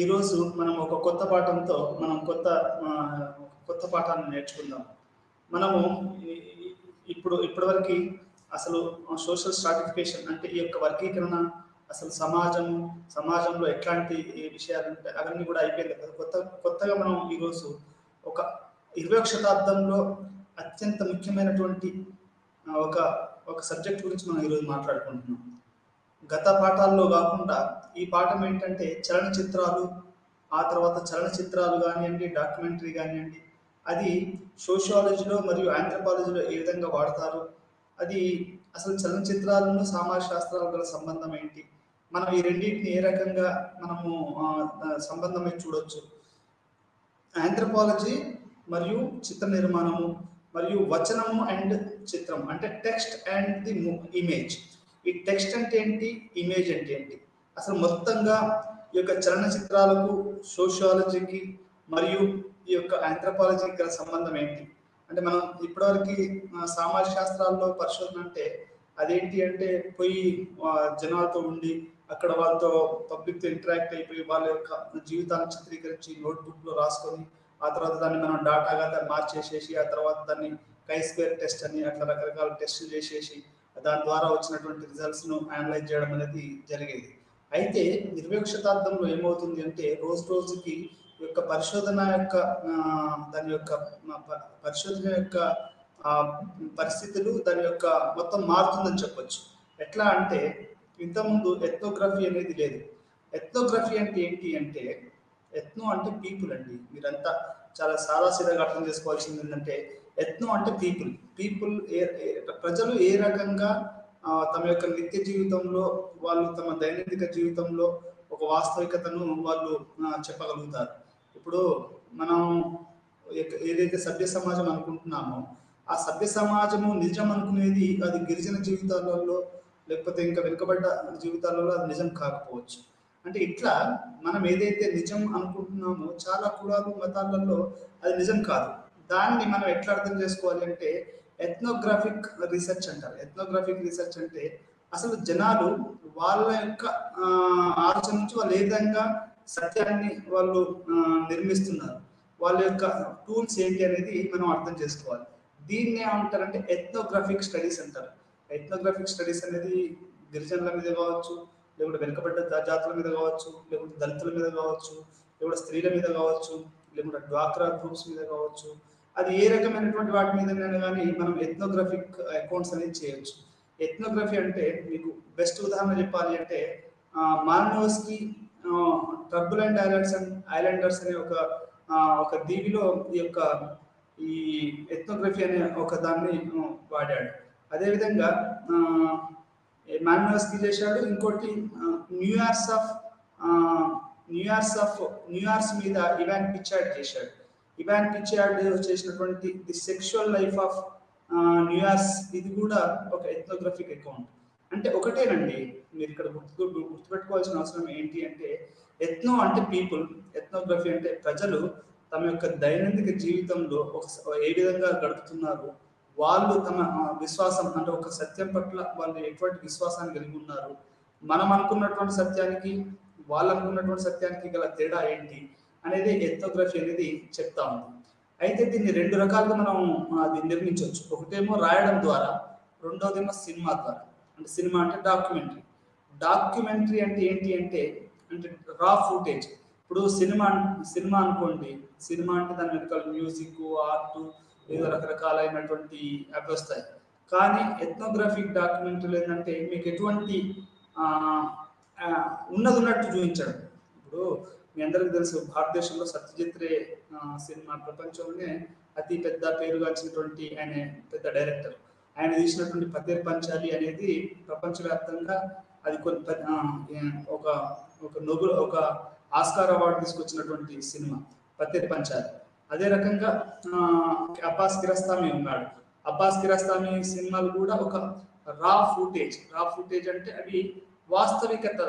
ఈరోజు మనం ఒక కొత్త పాఠంతో మనం కొత్త పాఠాన్ని నేర్చుకుందాం. మనము ఇప్పటివరకు అసలు సోషల్ స్ట్రాటిఫికేషన్ అంటే ఈ యొక్క వర్గీకరణ, అసలు సమాజంలో ఎట్లాంటి విషయాలు ఉంటాయి అవన్నీ కూడా అయిపోయింది కదా. కొత్తగా మనం ఈరోజు ఒక 20వ శతాబ్దంలో అత్యంత ముఖ్యమైనటువంటి ఒక ఒక సబ్జెక్ట్ గురించి మనం ఈరోజు మాట్లాడుకుంటున్నాం. గత పాఠాల్లో కాకుండా ఈ పాఠం ఏంటంటే చలనచిత్రాలు, ఆ తర్వాత చలనచిత్రాలు కానివ్వండి, డాక్యుమెంటరీ కానివ్వండి, అది సోషియాలజీలో మరియు ఆంథ్రపాలజీలో ఏ విధంగా వాడతారు, అది అసలు చలనచిత్రాలను సామాజిక శాస్త్రాలకు గల సంబంధం ఏంటి, మనం ఈ రెండింటిని ఏ రకంగా మనము సంబంధం చూడొచ్చు. ఆంథ్రపాలజీ మరియు చిత్ర నిర్మాణము మరియు వచనము అండ్ చిత్రం అంటే టెక్స్ట్ అండ్ ది ఇమేజ్. ఈ టెక్స్ట్ అంటే ఏంటి, ఇమేజ్ అంటే ఏంటి, అసలు మొత్తంగా ఈ యొక్క చలనచిత్రాలకు, సోషియాలజీకి మరియు ఈ యొక్క ఆంథ్రపాలజీకి గల సంబంధం ఏంటి అంటే, మనం ఇప్పటివరకు సామాజిక శాస్త్రాల్లో పరిశోధన అంటే అదేంటి అంటే పోయి జనాలతో ఉండి అక్కడ వాళ్ళతో పబ్లిక్తో ఇంటరాక్ట్ అయిపోయి వాళ్ళ యొక్క జీవితాన్ని చిత్రీకరించి నోట్బుక్లో రాసుకొని ఆ తర్వాత దాన్ని మనం డాటాగా దాన్ని మార్చేసేసి ఆ తర్వాత దాన్ని కై-స్క్వేర్ టెస్ట్ అని అట్లా రకరకాల టెస్టులు చేసేసి దాని ద్వారా వచ్చినటువంటి రిజల్ట్స్ను అనలైజ్ చేయడం అనేది జరిగేది. అయితే 20వ శతాబ్దంలో ఏమవుతుంది అంటే రోజుకి యొక్క పరిశోధన యొక్క పరిస్థితులు దాని యొక్క మొత్తం మారుతుందని చెప్పొచ్చు. ఎట్లా అంటే ఇంతకుముందు ఎథ్నోగ్రఫీ అనేది లేదు. ఎథ్నోగ్రఫీ అంటే ఏంటి అంటే, ఎథ్నో అంటే పీపుల్ అండి. మీరంతా చాలా సాదాసీదాగా అర్థం చేసుకోవాల్సింది ఏంటంటే ఎథ్నో అంటే పీపుల్ ప్రజలు ఏ రకంగా తమ యొక్క నిత్య జీవితంలో వాళ్ళు తమ దైనందిక జీవితంలో ఒక వాస్తవికతను వాళ్ళు చెప్పగలుగుతారు. ఇప్పుడు మనం ఏదైతే సభ్య సమాజం అనుకుంటున్నామో ఆ సభ్య సమాజము నిజం అనుకునేది అది గిరిజన జీవితాలలో లేకపోతే ఇంకా వెనుకబడ్డ జీవితాలలో అది నిజం కాకపోవచ్చు. అంటే ఇట్లా మనం ఏదైతే నిజం అనుకుంటున్నామో చాలా కులాలు మతాలలో అది నిజం కాదు. దాన్ని మనం ఎట్లా అర్థం చేసుకోవాలి అంటే ఎథ్నోగ్రాఫిక్ రీసెర్చ్ అంటారు. ఎథ్నోగ్రాఫిక్ రీసెర్చ్ అంటే అసలు జనాలు వాళ్ళ యొక్క ఆలోచన నుంచి వాళ్ళు ఏ విధంగా సత్యాన్ని వాళ్ళు నిర్మిస్తున్నారు, వాళ్ళ యొక్క టూల్స్ ఏంటి అనేది మనం అర్థం చేసుకోవాలి. దీన్ని ఏమంటారంటే ఎథ్నోగ్రాఫిక్ స్టడీస్ అంటారు. ఎథ్నోగ్రాఫిక్ స్టడీస్ అనేది గిరిజనుల మీద కావచ్చు, లేకుంటే వెనుకబడ్డ జాతుల మీద కావచ్చు, లేకుంటే దళితుల మీద కావచ్చు, లేకుంటే స్త్రీల మీద కావచ్చు, లేకుంటే డ్వాక్రా గ్రూప్స్ మీద కావచ్చు, అది ఏ రకమైనటువంటి వాటి మీద కానీ మనం ఎథ్నోగ్రాఫిక్ అకౌంట్స్ అనేది చేయొచ్చు. ఎథ్నోగ్రఫీ అంటే మీకు బెస్ట్ ఉదాహరణ చెప్పాలి అంటే మాల్నోవ్స్కీ టర్బులెంట్ ఐలాండర్స్ అనే ఒక దీవిలో ఈ ఎథ్నోగ్రఫీ అనే ఒక దాన్ని వాడాడు. అదేవిధంగా మాల్నోవ్స్కీ చేశాడు. ఇంకోటి న్యూయార్స్ మీద ఇవాన్ పిచార్డ్ చేశాడు. ఇవాన్ పిచార్డ్ చేసినటువంటి ది సెక్షువల్ లైఫ్ ఆఫ్ న్యూయార్స్, ఇది కూడా ఒక ఎథ్నోగ్రఫిక్ అకౌంట్. అంటే ఒకటేనండి, మీరు ఇక్కడ గుర్తుపెట్టుకోవాల్సిన అవసరం ఏంటి అంటే ఎథ్నో అంటే పీపుల్, ఎథ్నోగ్రఫీ అంటే ప్రజలు తమ యొక్క దైనందిక జీవితంలో ఏ విధంగా గడుపుతున్నారు, వాళ్ళు తమ విశ్వాసం అంటే ఒక సత్యం పట్ల వాళ్ళు ఎటువంటి విశ్వాసాన్ని కలిగి ఉన్నారు, మనం అనుకున్నటువంటి సత్యానికి వాళ్ళు అనుకున్నటువంటి సత్యానికి గల తేడా ఏంటి అనేది ఎథ్నోగ్రఫీ అనేది చెప్తా ఉంది. అయితే దీన్ని రెండు రకాలుగా మనం దీన్ని నిర్మించవచ్చు. ఒకటేమో రాయడం ద్వారా, రెండోదేమో సినిమా ద్వారా. అంటే సినిమా అంటే డాక్యుమెంటరీ అంటే ఏంటి అంటే రా ఫుటేజ్. ఇప్పుడు సినిమా అనుకోండి, సినిమా అంటే దాని వెనకాల మ్యూజిక్, ఆర్ట్, ఏదో రకరకాలైనటువంటి అవి వస్తాయి. కానీ ఎథ్నోగ్రాఫిక్ డాక్యుమెంటరీలు ఏంటంటే మీకు ఎటువంటి ఉన్నట్టు చూపించడం. ఇప్పుడు మీ అందరికి తెలుసు, భారతదేశంలో సత్యజిత్ రే సినిమా ప్రపంచంలోనే అతి పెద్ద పేరుగాంచినటువంటి ఆయన పెద్ద డైరెక్టర్. ఆయన తీసినటువంటి పతేర్ పంచాలి అనేది ప్రపంచవ్యాప్తంగా అది ఒక ఆస్కార్ అవార్డు తీసుకొచ్చినటువంటి సినిమా పతేర్ పంచాలి. అదే రకంగా అబ్బాస్ కిరస్తామి ఉన్నాడు. అబ్బాస్ కిరస్తామి సినిమాలు కూడా ఒక రా ఫుటేజ్ అంటే అవి వాస్తవికత,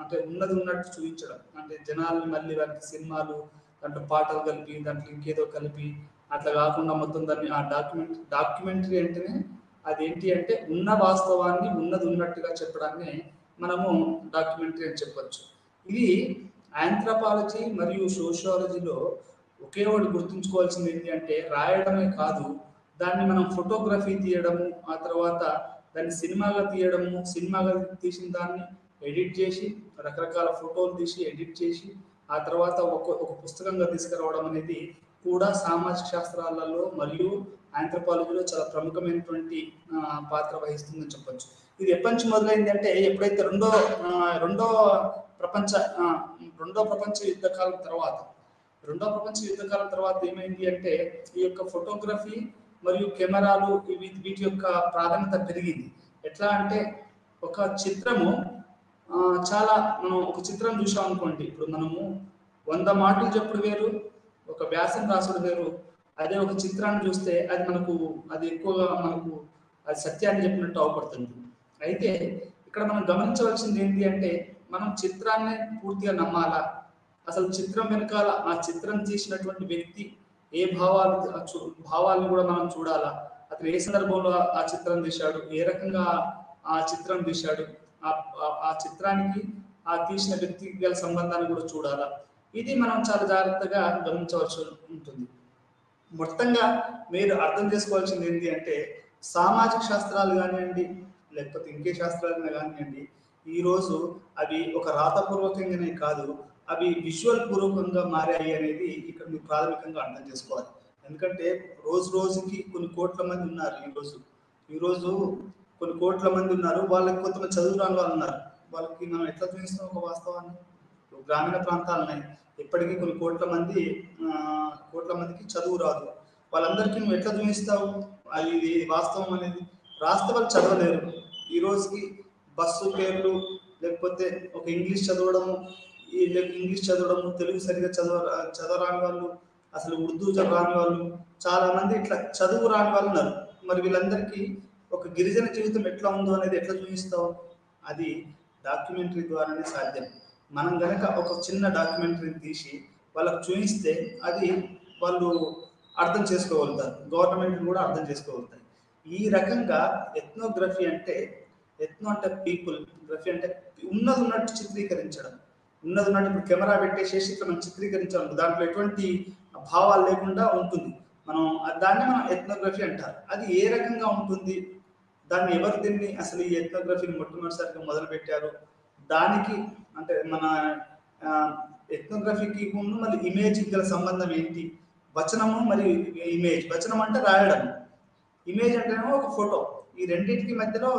అంటే ఉన్నట్టు చూపించడం. అంటే జనాల్ని మళ్ళీ వారికి సినిమాలు దాంట్లో పాటలు కలిపి దాంట్లో ఇంకేదో కలిపి అట్లా కాకుండా మొత్తం దాన్ని ఆ డాక్యుమెంటరీ అంటేనే అదేంటి అంటే ఉన్న వాస్తవాన్ని ఉన్నట్టుగా చెప్పడాన్ని మనము డాక్యుమెంటరీ అని చెప్పొచ్చు. ఇది ఆంథ్రపాలజీ మరియు సోషియాలజీలో ఒకే ఒకటి గుర్తుంచుకోవాల్సింది ఏంటి అంటే రాయడమే కాదు, దాన్ని మనం ఫోటోగ్రఫీ తీయడము, ఆ తర్వాత దాన్ని సినిమాగా తీయడము, సినిమాగా తీసిన దాన్ని ఎడిట్ చేసి రకరకాల ఫోటోలు తీసి ఎడిట్ చేసి ఆ తర్వాత ఒక పుస్తకంగా తీసుకురావడం అనేది కూడా సామాజిక శాస్త్రాలలో మరియు ఆంథ్రపాలజీలో చాలా ప్రముఖమైనటువంటి పాత్ర వహిస్తుందని చెప్పొచ్చు. ఇది ఎప్పటి నుంచి మొదలైంది అంటే ఎప్పుడైతే రెండో ప్రపంచ రెండో ప్రపంచ యుద్ధ కాలం తర్వాత ఏమైంది అంటే ఈ యొక్క ఫోటోగ్రఫీ మరియు కెమెరాలు వీటి యొక్క ప్రాధాన్యత పెరిగింది. ఎట్లా అంటే ఒక చిత్రము చాలా మనం ఒక చిత్రం చూసాం అనుకోండి, ఇప్పుడు మనము 100 మాటలు చెప్పుడు వేరు, ఒక వ్యాసం రాసుడు వేరు. అదే ఒక చిత్రాన్ని చూస్తే అది ఎక్కువగా మనకు అది సత్యాన్ని చెప్పినట్టు అవపడుతుంది. అయితే ఇక్కడ మనం గమనించవలసింది ఏంటి అంటే మనం చిత్రాన్ని పూర్తిగా నమ్మాలా, అసలు చిత్రం వెనకాల ఆ చిత్రం తీసినటువంటి వ్యక్తి ఏ భావాలను కూడా మనం చూడాలా, అతను ఏ సందర్భంలో ఆ చిత్రం తీశాడు, ఏ రకంగా ఆ చిత్రం తీశాడు, ఆ చిత్రానికి ఆ తీసిన వ్యక్తికి గల సంబంధాన్ని కూడా చూడాలా. ఇది మనం చాలా జాగ్రత్తగా గమనించవలసి ఉంటుంది. మొత్తంగా మీరు అర్థం చేసుకోవాల్సింది ఏంటి అంటే సామాజిక శాస్త్రాలు కానివ్వండి లేకపోతే ఇంకే శాస్త్రాలు కానివ్వండి, ఈరోజు అవి ఒక రాతపూర్వకంగానే కాదు, అవి విజువల్ పూర్వకంగా మారాయి అనేది ఇక్కడ మీరు ప్రాథమికంగా అర్థం చేసుకోవాలి. ఎందుకంటే రోజుకి కొన్ని కోట్ల మంది ఉన్నారు. ఈరోజు కొన్ని కోట్ల మంది ఉన్నారు, వాళ్ళకి కొంతమంది చదువు రాని వాళ్ళు ఉన్నారు. వాళ్ళకి మనం ఎట్లా చూపిస్తాం ఒక వాస్తవాన్ని? గ్రామీణ ప్రాంతాలున్నాయి, ఇప్పటికీ కొన్ని కోట్ల మందికి చదువు రాదు. వాళ్ళందరికీ నువ్వు ఎట్లా చూపిస్తావు? అది వాస్తవం అనేది రాస్తే వాళ్ళు చదవలేరు. ఈ రోజుకి బస్సు పేర్లు లేకపోతే ఒక ఇంగ్లీష్ చదవడము, తెలుగు సరిగ్గా చదవరాని వాళ్ళు, అసలు ఉర్దూ రాని వాళ్ళు, చాలా మంది ఇట్లా చదువు రాని వాళ్ళు ఉన్నారు. మరి వీళ్ళందరికీ ఒక గిరిజన జీవితం ఎట్లా ఉందో అనేది ఎట్లా చూపిస్తావు? అది డాక్యుమెంటరీ ద్వారానే సాధ్యం. మనం గనక ఒక చిన్న డాక్యుమెంటరీని తీసి వాళ్ళకు చూపిస్తే అది వాళ్ళు అర్థం చేసుకోగలుగుతారు, గవర్నమెంట్ కూడా అర్థం చేసుకోగలుగుతాయి. ఈ రకంగా ఎథ్నోగ్రఫీ అంటే పీపుల్, గ్రఫీ అంటే ఉన్నట్టు చిత్రీకరించడం. ఉన్నట్టు ఇప్పుడు కెమెరా పెట్టేసేసి ఇట్లా మనం చిత్రీకరించాలి, దాంట్లో ఎటువంటి భావాలు లేకుండా ఉంటుంది. దాన్ని మనం ఎథ్నోగ్రఫీ అంటారు. అది ఏ రకంగా ఉంటుంది, దాన్ని ఎవరు దీన్ని అసలు ఈ ఎథ్నోగ్రఫీని మొట్టమొదటిసారిగా మొదలు పెట్టారు, దానికి అంటే మన ఎథ్నోగ్రఫీకి మళ్ళీ ఇమేజ్కి గల సంబంధం ఏంటి? వచనము మరియు ఇమేజ్. వచనం అంటే రాయడం, ఇమేజ్ అంటేనేమో ఒక ఫోటో. ఈ రెండింటికి మధ్యలో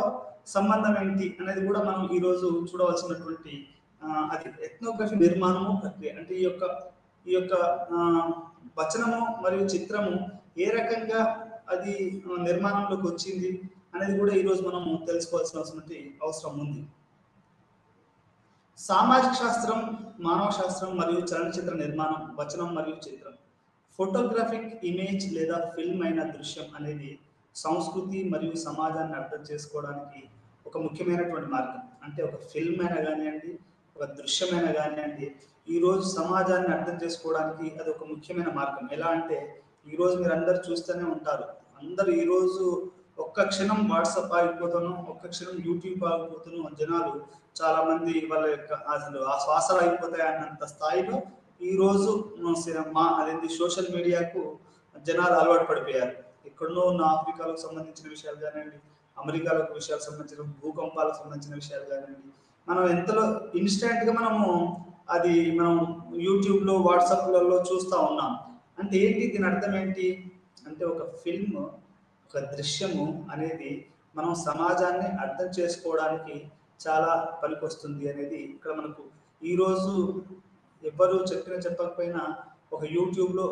సంబంధం ఏంటి అనేది కూడా మనం ఈరోజు చూడవలసినటువంటి అది ఎథ్నోగ్రఫీ నిర్మాణము ప్రక్రియ. అంటే ఈ యొక్క వచనము మరియు చిత్రము ఏ రకంగా అది నిర్మాణంలోకి వచ్చింది అనేది కూడా ఈరోజు మనము తెలుసుకోవాల్సిన అవసరం ఉంది. సామాజిక శాస్త్రం, మానవ శాస్త్రం మరియు చలనచిత్ర నిర్మాణం, వచనం మరియు చిత్రం. ఫోటోగ్రాఫిక్ ఇమేజ్ లేదా ఫిల్మ్ అయిన దృశ్యం అనేది సంస్కృతి మరియు సమాజాన్ని అర్థం చేసుకోవడానికి ఒక ముఖ్యమైనటువంటి మార్గం. అంటే ఒక ఫిల్మ్ అయినా కానివ్వండి, ఒక దృశ్యమైనా కానివ్వండి, ఈరోజు సమాజాన్ని అర్థం చేసుకోవడానికి అది ఒక ముఖ్యమైన మార్గం. ఎలా అంటే ఈరోజు మీరు అందరు చూస్తూనే ఉంటారు, అందరు ఈరోజు ఒక్క క్షణం వాట్సాప్ ఆగిపోతాను, ఒక్క క్షణం యూట్యూబ్ ఆగిపోతాను, జనాలు చాలా మంది వాళ్ళ యొక్క అసలు ఆ శ్వాసలు అయిపోతాయి అన్నంత స్థాయిలో ఈరోజు అదేంటి సోషల్ మీడియాకు జనాలు అలవాటు పడిపోయారు. ఎక్కడో ఉన్న ఆఫ్రికాలకు సంబంధించిన విషయాలు కానివ్వండి, అమెరికాలకు విషయాలకు సంబంధించిన భూకంపాలకు సంబంధించిన విషయాలు కానివ్వండి, మనం ఎంతలో ఇన్స్టెంట్గా మనం యూట్యూబ్లో వాట్సాప్లలో చూస్తూ ఉన్నాం. అంటే ఏంటి దీని అర్థం ఏంటి అంటే ఒక ఫిల్మ్, ఒక దృశ్యము అనేది మనం సమాజాన్ని అర్థం చేసుకోవడానికి చాలా పనికొస్తుంది అనేది ఇక్కడ మనకు ఈరోజు ఎవరు చెప్పకపోయినా ఒక యూట్యూబ్లో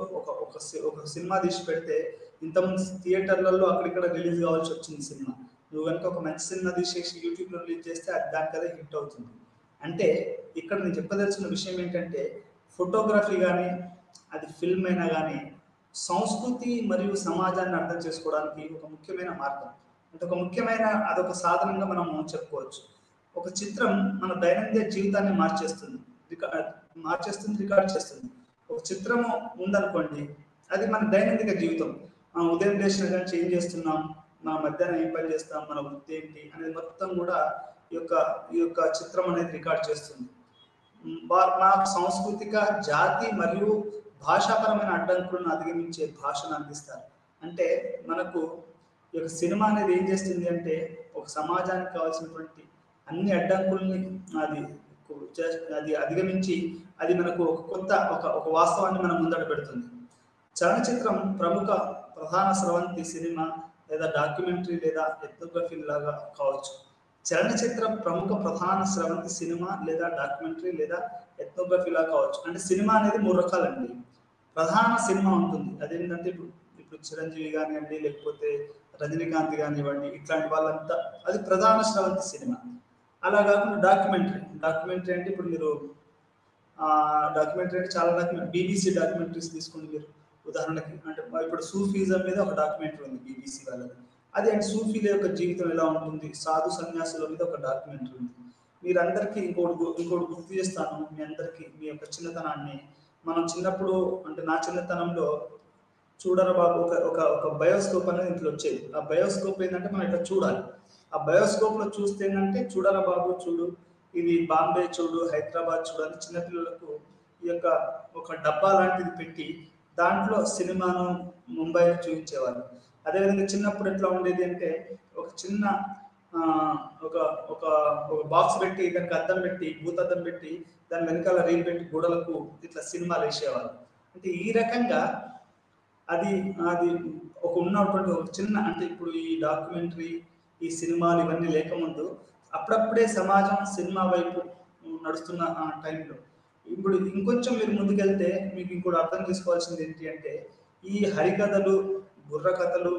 ఒక సినిమా తీసి పెడితే ఇంతకుముందు థియేటర్లలో అక్కడిక్కడ రిలీజ్ కావాల్సి వచ్చింది సినిమా. నువ్వు కనుక ఒక మంచి సినిమా తీసేసి యూట్యూబ్లో రిలీజ్ చేస్తే అది దానికదే హిట్ అవుతుంది. అంటే ఇక్కడ నేను చెప్పదలసిన విషయం ఏంటంటే ఫోటోగ్రఫీ కానీ అది ఫిల్మ్ అయినా కానీ సంస్కృతి మరియు సమాజాన్ని అర్థం చేసుకోవడానికి ఒక ముఖ్యమైన మార్గం. అంటే అదొక సాధనంగా మనం చెప్పుకోవచ్చు. ఒక చిత్రం మన దైనందిన జీవితాన్ని రికార్డ్ చేస్తుంది. ఒక చిత్రము ఉందనుకోండి, అది మన దైనందిక జీవితం. మనం ఉదయం లేచిన కానీ చేంజ్ చేస్తున్నాం, మన మధ్యాహ్నం ఏం పని చేస్తాం, మన వృత్తి ఏంటి అనేది మొత్తం కూడా ఈ యొక్క చిత్రం అనేది రికార్డ్ చేస్తుంది. మా సాంస్కృతిక జాతి మరియు భాషాపరమైన అడ్డంకులను అధిగమించే భాషను అందిస్తారు. అంటే మనకు ఈ యొక్క సినిమా అనేది ఏం చేస్తుంది అంటే ఒక సమాజానికి కావాల్సినటువంటి అన్ని అడ్డంకుల్ని అది అది అధిగమించి అది మనకు ఒక కొత్త ఒక వాస్తవాన్ని మనం ముందట పెడుతుంది. చలనచిత్రం ప్రధాన స్రవంతి సినిమా లేదా డాక్యుమెంటరీ లేదా ఎథ్నోగ్రఫీ లాగా కావచ్చు. చలనచిత్రం ప్రధాన స్రవంతి సినిమా లేదా డాక్యుమెంటరీ లేదా ఎథ్నోగ్రఫీ లాగా కావచ్చు. అంటే సినిమా అనేది 3 రకాలండి. ప్రధాన సినిమా ఉంటుంది, అదేంటంటే ఇప్పుడు చిరంజీవి కానివ్వండి, లేకపోతే రజనీకాంత్ కానివ్వండి, ఇట్లాంటి వాళ్ళంతా అది ప్రధాన స్రవంతి సినిమా. అలా కాకుండా డాక్యుమెంటరీ అంటే ఇప్పుడు మీరు డాక్యుమెంటరీ అంటే చాలా బీబీసీ డాక్యుమెంటరీస్ తీసుకోండి మీరు ఉదాహరణకి. అంటే ఇప్పుడు సూఫీజం మీద ఒక డాక్యుమెంటరీ ఉంది బీబీసీ వాళ్ళది. అది అంటే సూఫీల యొక్క జీవితం ఎలా ఉంటుంది, సాధు సన్యాసుల మీద ఒక డాక్యుమెంటరీ ఉంది. మీరందరికీ ఇంకోటి గుర్తు చేస్తాను మీ అందరికీ, మీ యొక్క చిన్నతనాన్ని. మనం చిన్నప్పుడు అంటే నా చిన్నతనంలో చూడరా బాబు ఒక బయోస్కోప్ అనేది ఇంట్లో వచ్చేది. ఆ బయోస్కోప్ ఏంటంటే మనం ఇట్లా చూడాలి. ఆ బయోస్కోప్ లో చూస్తే ఏంటంటే చూడరా బాబు చూడు, ఇది బాంబే చూడు, హైదరాబాద్ చూడు అని చిన్నపిల్లలకు ఈ యొక్క ఒక డబ్బా లాంటిది పెట్టి దాంట్లో సినిమాను ముంబైలో చూపించేవాళ్ళు. అదేవిధంగా చిన్నప్పుడు ఎట్లా ఉండేది అంటే ఒక చిన్న ఒక ఒక ఒక బాక్స్ పెట్టి దానికి అద్దం పెట్టి భూతద్దం పెట్టి దాని వెనకాల రీల్ పెట్టి గోడలకు ఇట్లా సినిమాలు వేసేవాళ్ళు. అంటే ఈ రకంగా అది అది ఉన్నటువంటి ఒక చిన్న అంటే ఇప్పుడు ఈ డాక్యుమెంటరీ ఈ సినిమాలు ఇవన్నీ లేకముందు అప్పుడప్పుడే సమాజం సినిమా వైపు నడుస్తున్న టైంలో ఇప్పుడు ఇంకొంచెం మీరు ముందుకెళ్తే మీకు ఇంకోటి అర్థం చేసుకోవాల్సింది ఏంటి అంటే ఈ హరికథలు బుర్ర కథలు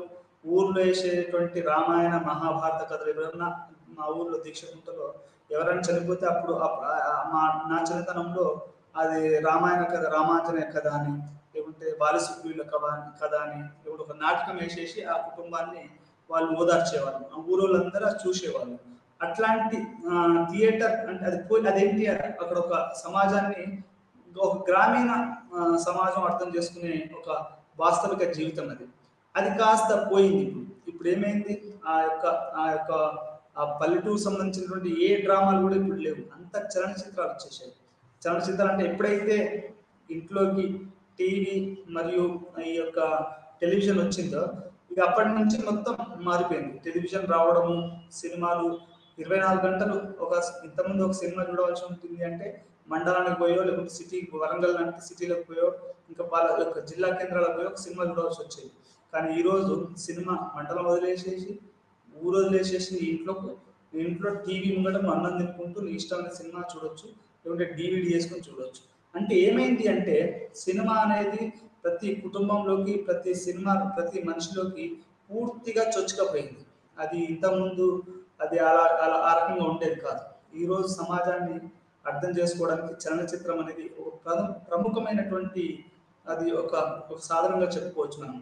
ఊర్లో వేసేటువంటి రామాయణ మహాభారత కథలు ఎవరన్నా మా ఊర్లో దీక్షకుంటలో ఎవరైనా చనిపోతే అప్పుడు నా చిన్నతనంలో అది రామాయణ కథ రామాంజనేయ కథ అని లేకుంటే బాలసుగ్రీవుల కథ అని లేకుంటే ఒక నాటకం వేసేసి ఆ కుటుంబాన్ని వాళ్ళు ఓదార్చేవాళ్ళు, ఆ ఊరోళ్ళందరూ చూసేవాళ్ళు. అట్లాంటి థియేటర్ అంటే అదేంటి అక్కడ ఒక సమాజాన్ని ఒక గ్రామీణ సమాజం అర్థం చేసుకునే ఒక వాస్తవిక జీవితం అది కాస్త పోయింది. ఇప్పుడు ఏమైంది, ఆ పల్లెటూరు సంబంధించినటువంటి ఏ డ్రామాలు కూడా ఇప్పుడు లేవు, అంత చలనచిత్రాలు వచ్చేసాయి. చలనచిత్రాలు అంటే ఎప్పుడైతే ఇంట్లోకి టీవీ మరియు ఈ యొక్క టెలివిజన్ వచ్చిందో ఇక అప్పటి నుంచి మొత్తం మారిపోయింది. టెలివిజన్ రావడము, సినిమాలు 24 గంటలు ఇంతకుముందు ఒక సినిమా చూడవలసి ఉంటుంది అంటే మండలానికి పోయో లేకుంటే వరంగల్ లాంటి సిటీలకు పోయో ఇంకా యొక్క జిల్లా కేంద్రాలకు పోయో ఒక సినిమా చూడవలసి వచ్చేది. కానీ ఈరోజు సినిమా మండలం వదిలేసేసి ఊరు వదిలేసేసి ఇంట్లో టీవీ ముంగట అన్నం తినుకుంటూ నీ ఇష్టమైన సినిమా చూడొచ్చు, లేకుంటే DVD వేసుకొని చూడొచ్చు. అంటే ఏమైంది అంటే సినిమా అనేది ప్రతి కుటుంబంలోకి ప్రతి మనిషిలోకి పూర్తిగా చొచ్చుకపోయింది. అది ఇంతకుముందు అది ఆ రకంగా ఉండేది కాదు. ఈరోజు సమాజాన్ని అర్థం చేసుకోవడానికి చలనచిత్రం అనేది ఒక ప్రముఖమైనటువంటి అది ఒక సాధనంగా చెప్పుకోవచ్చు మనం.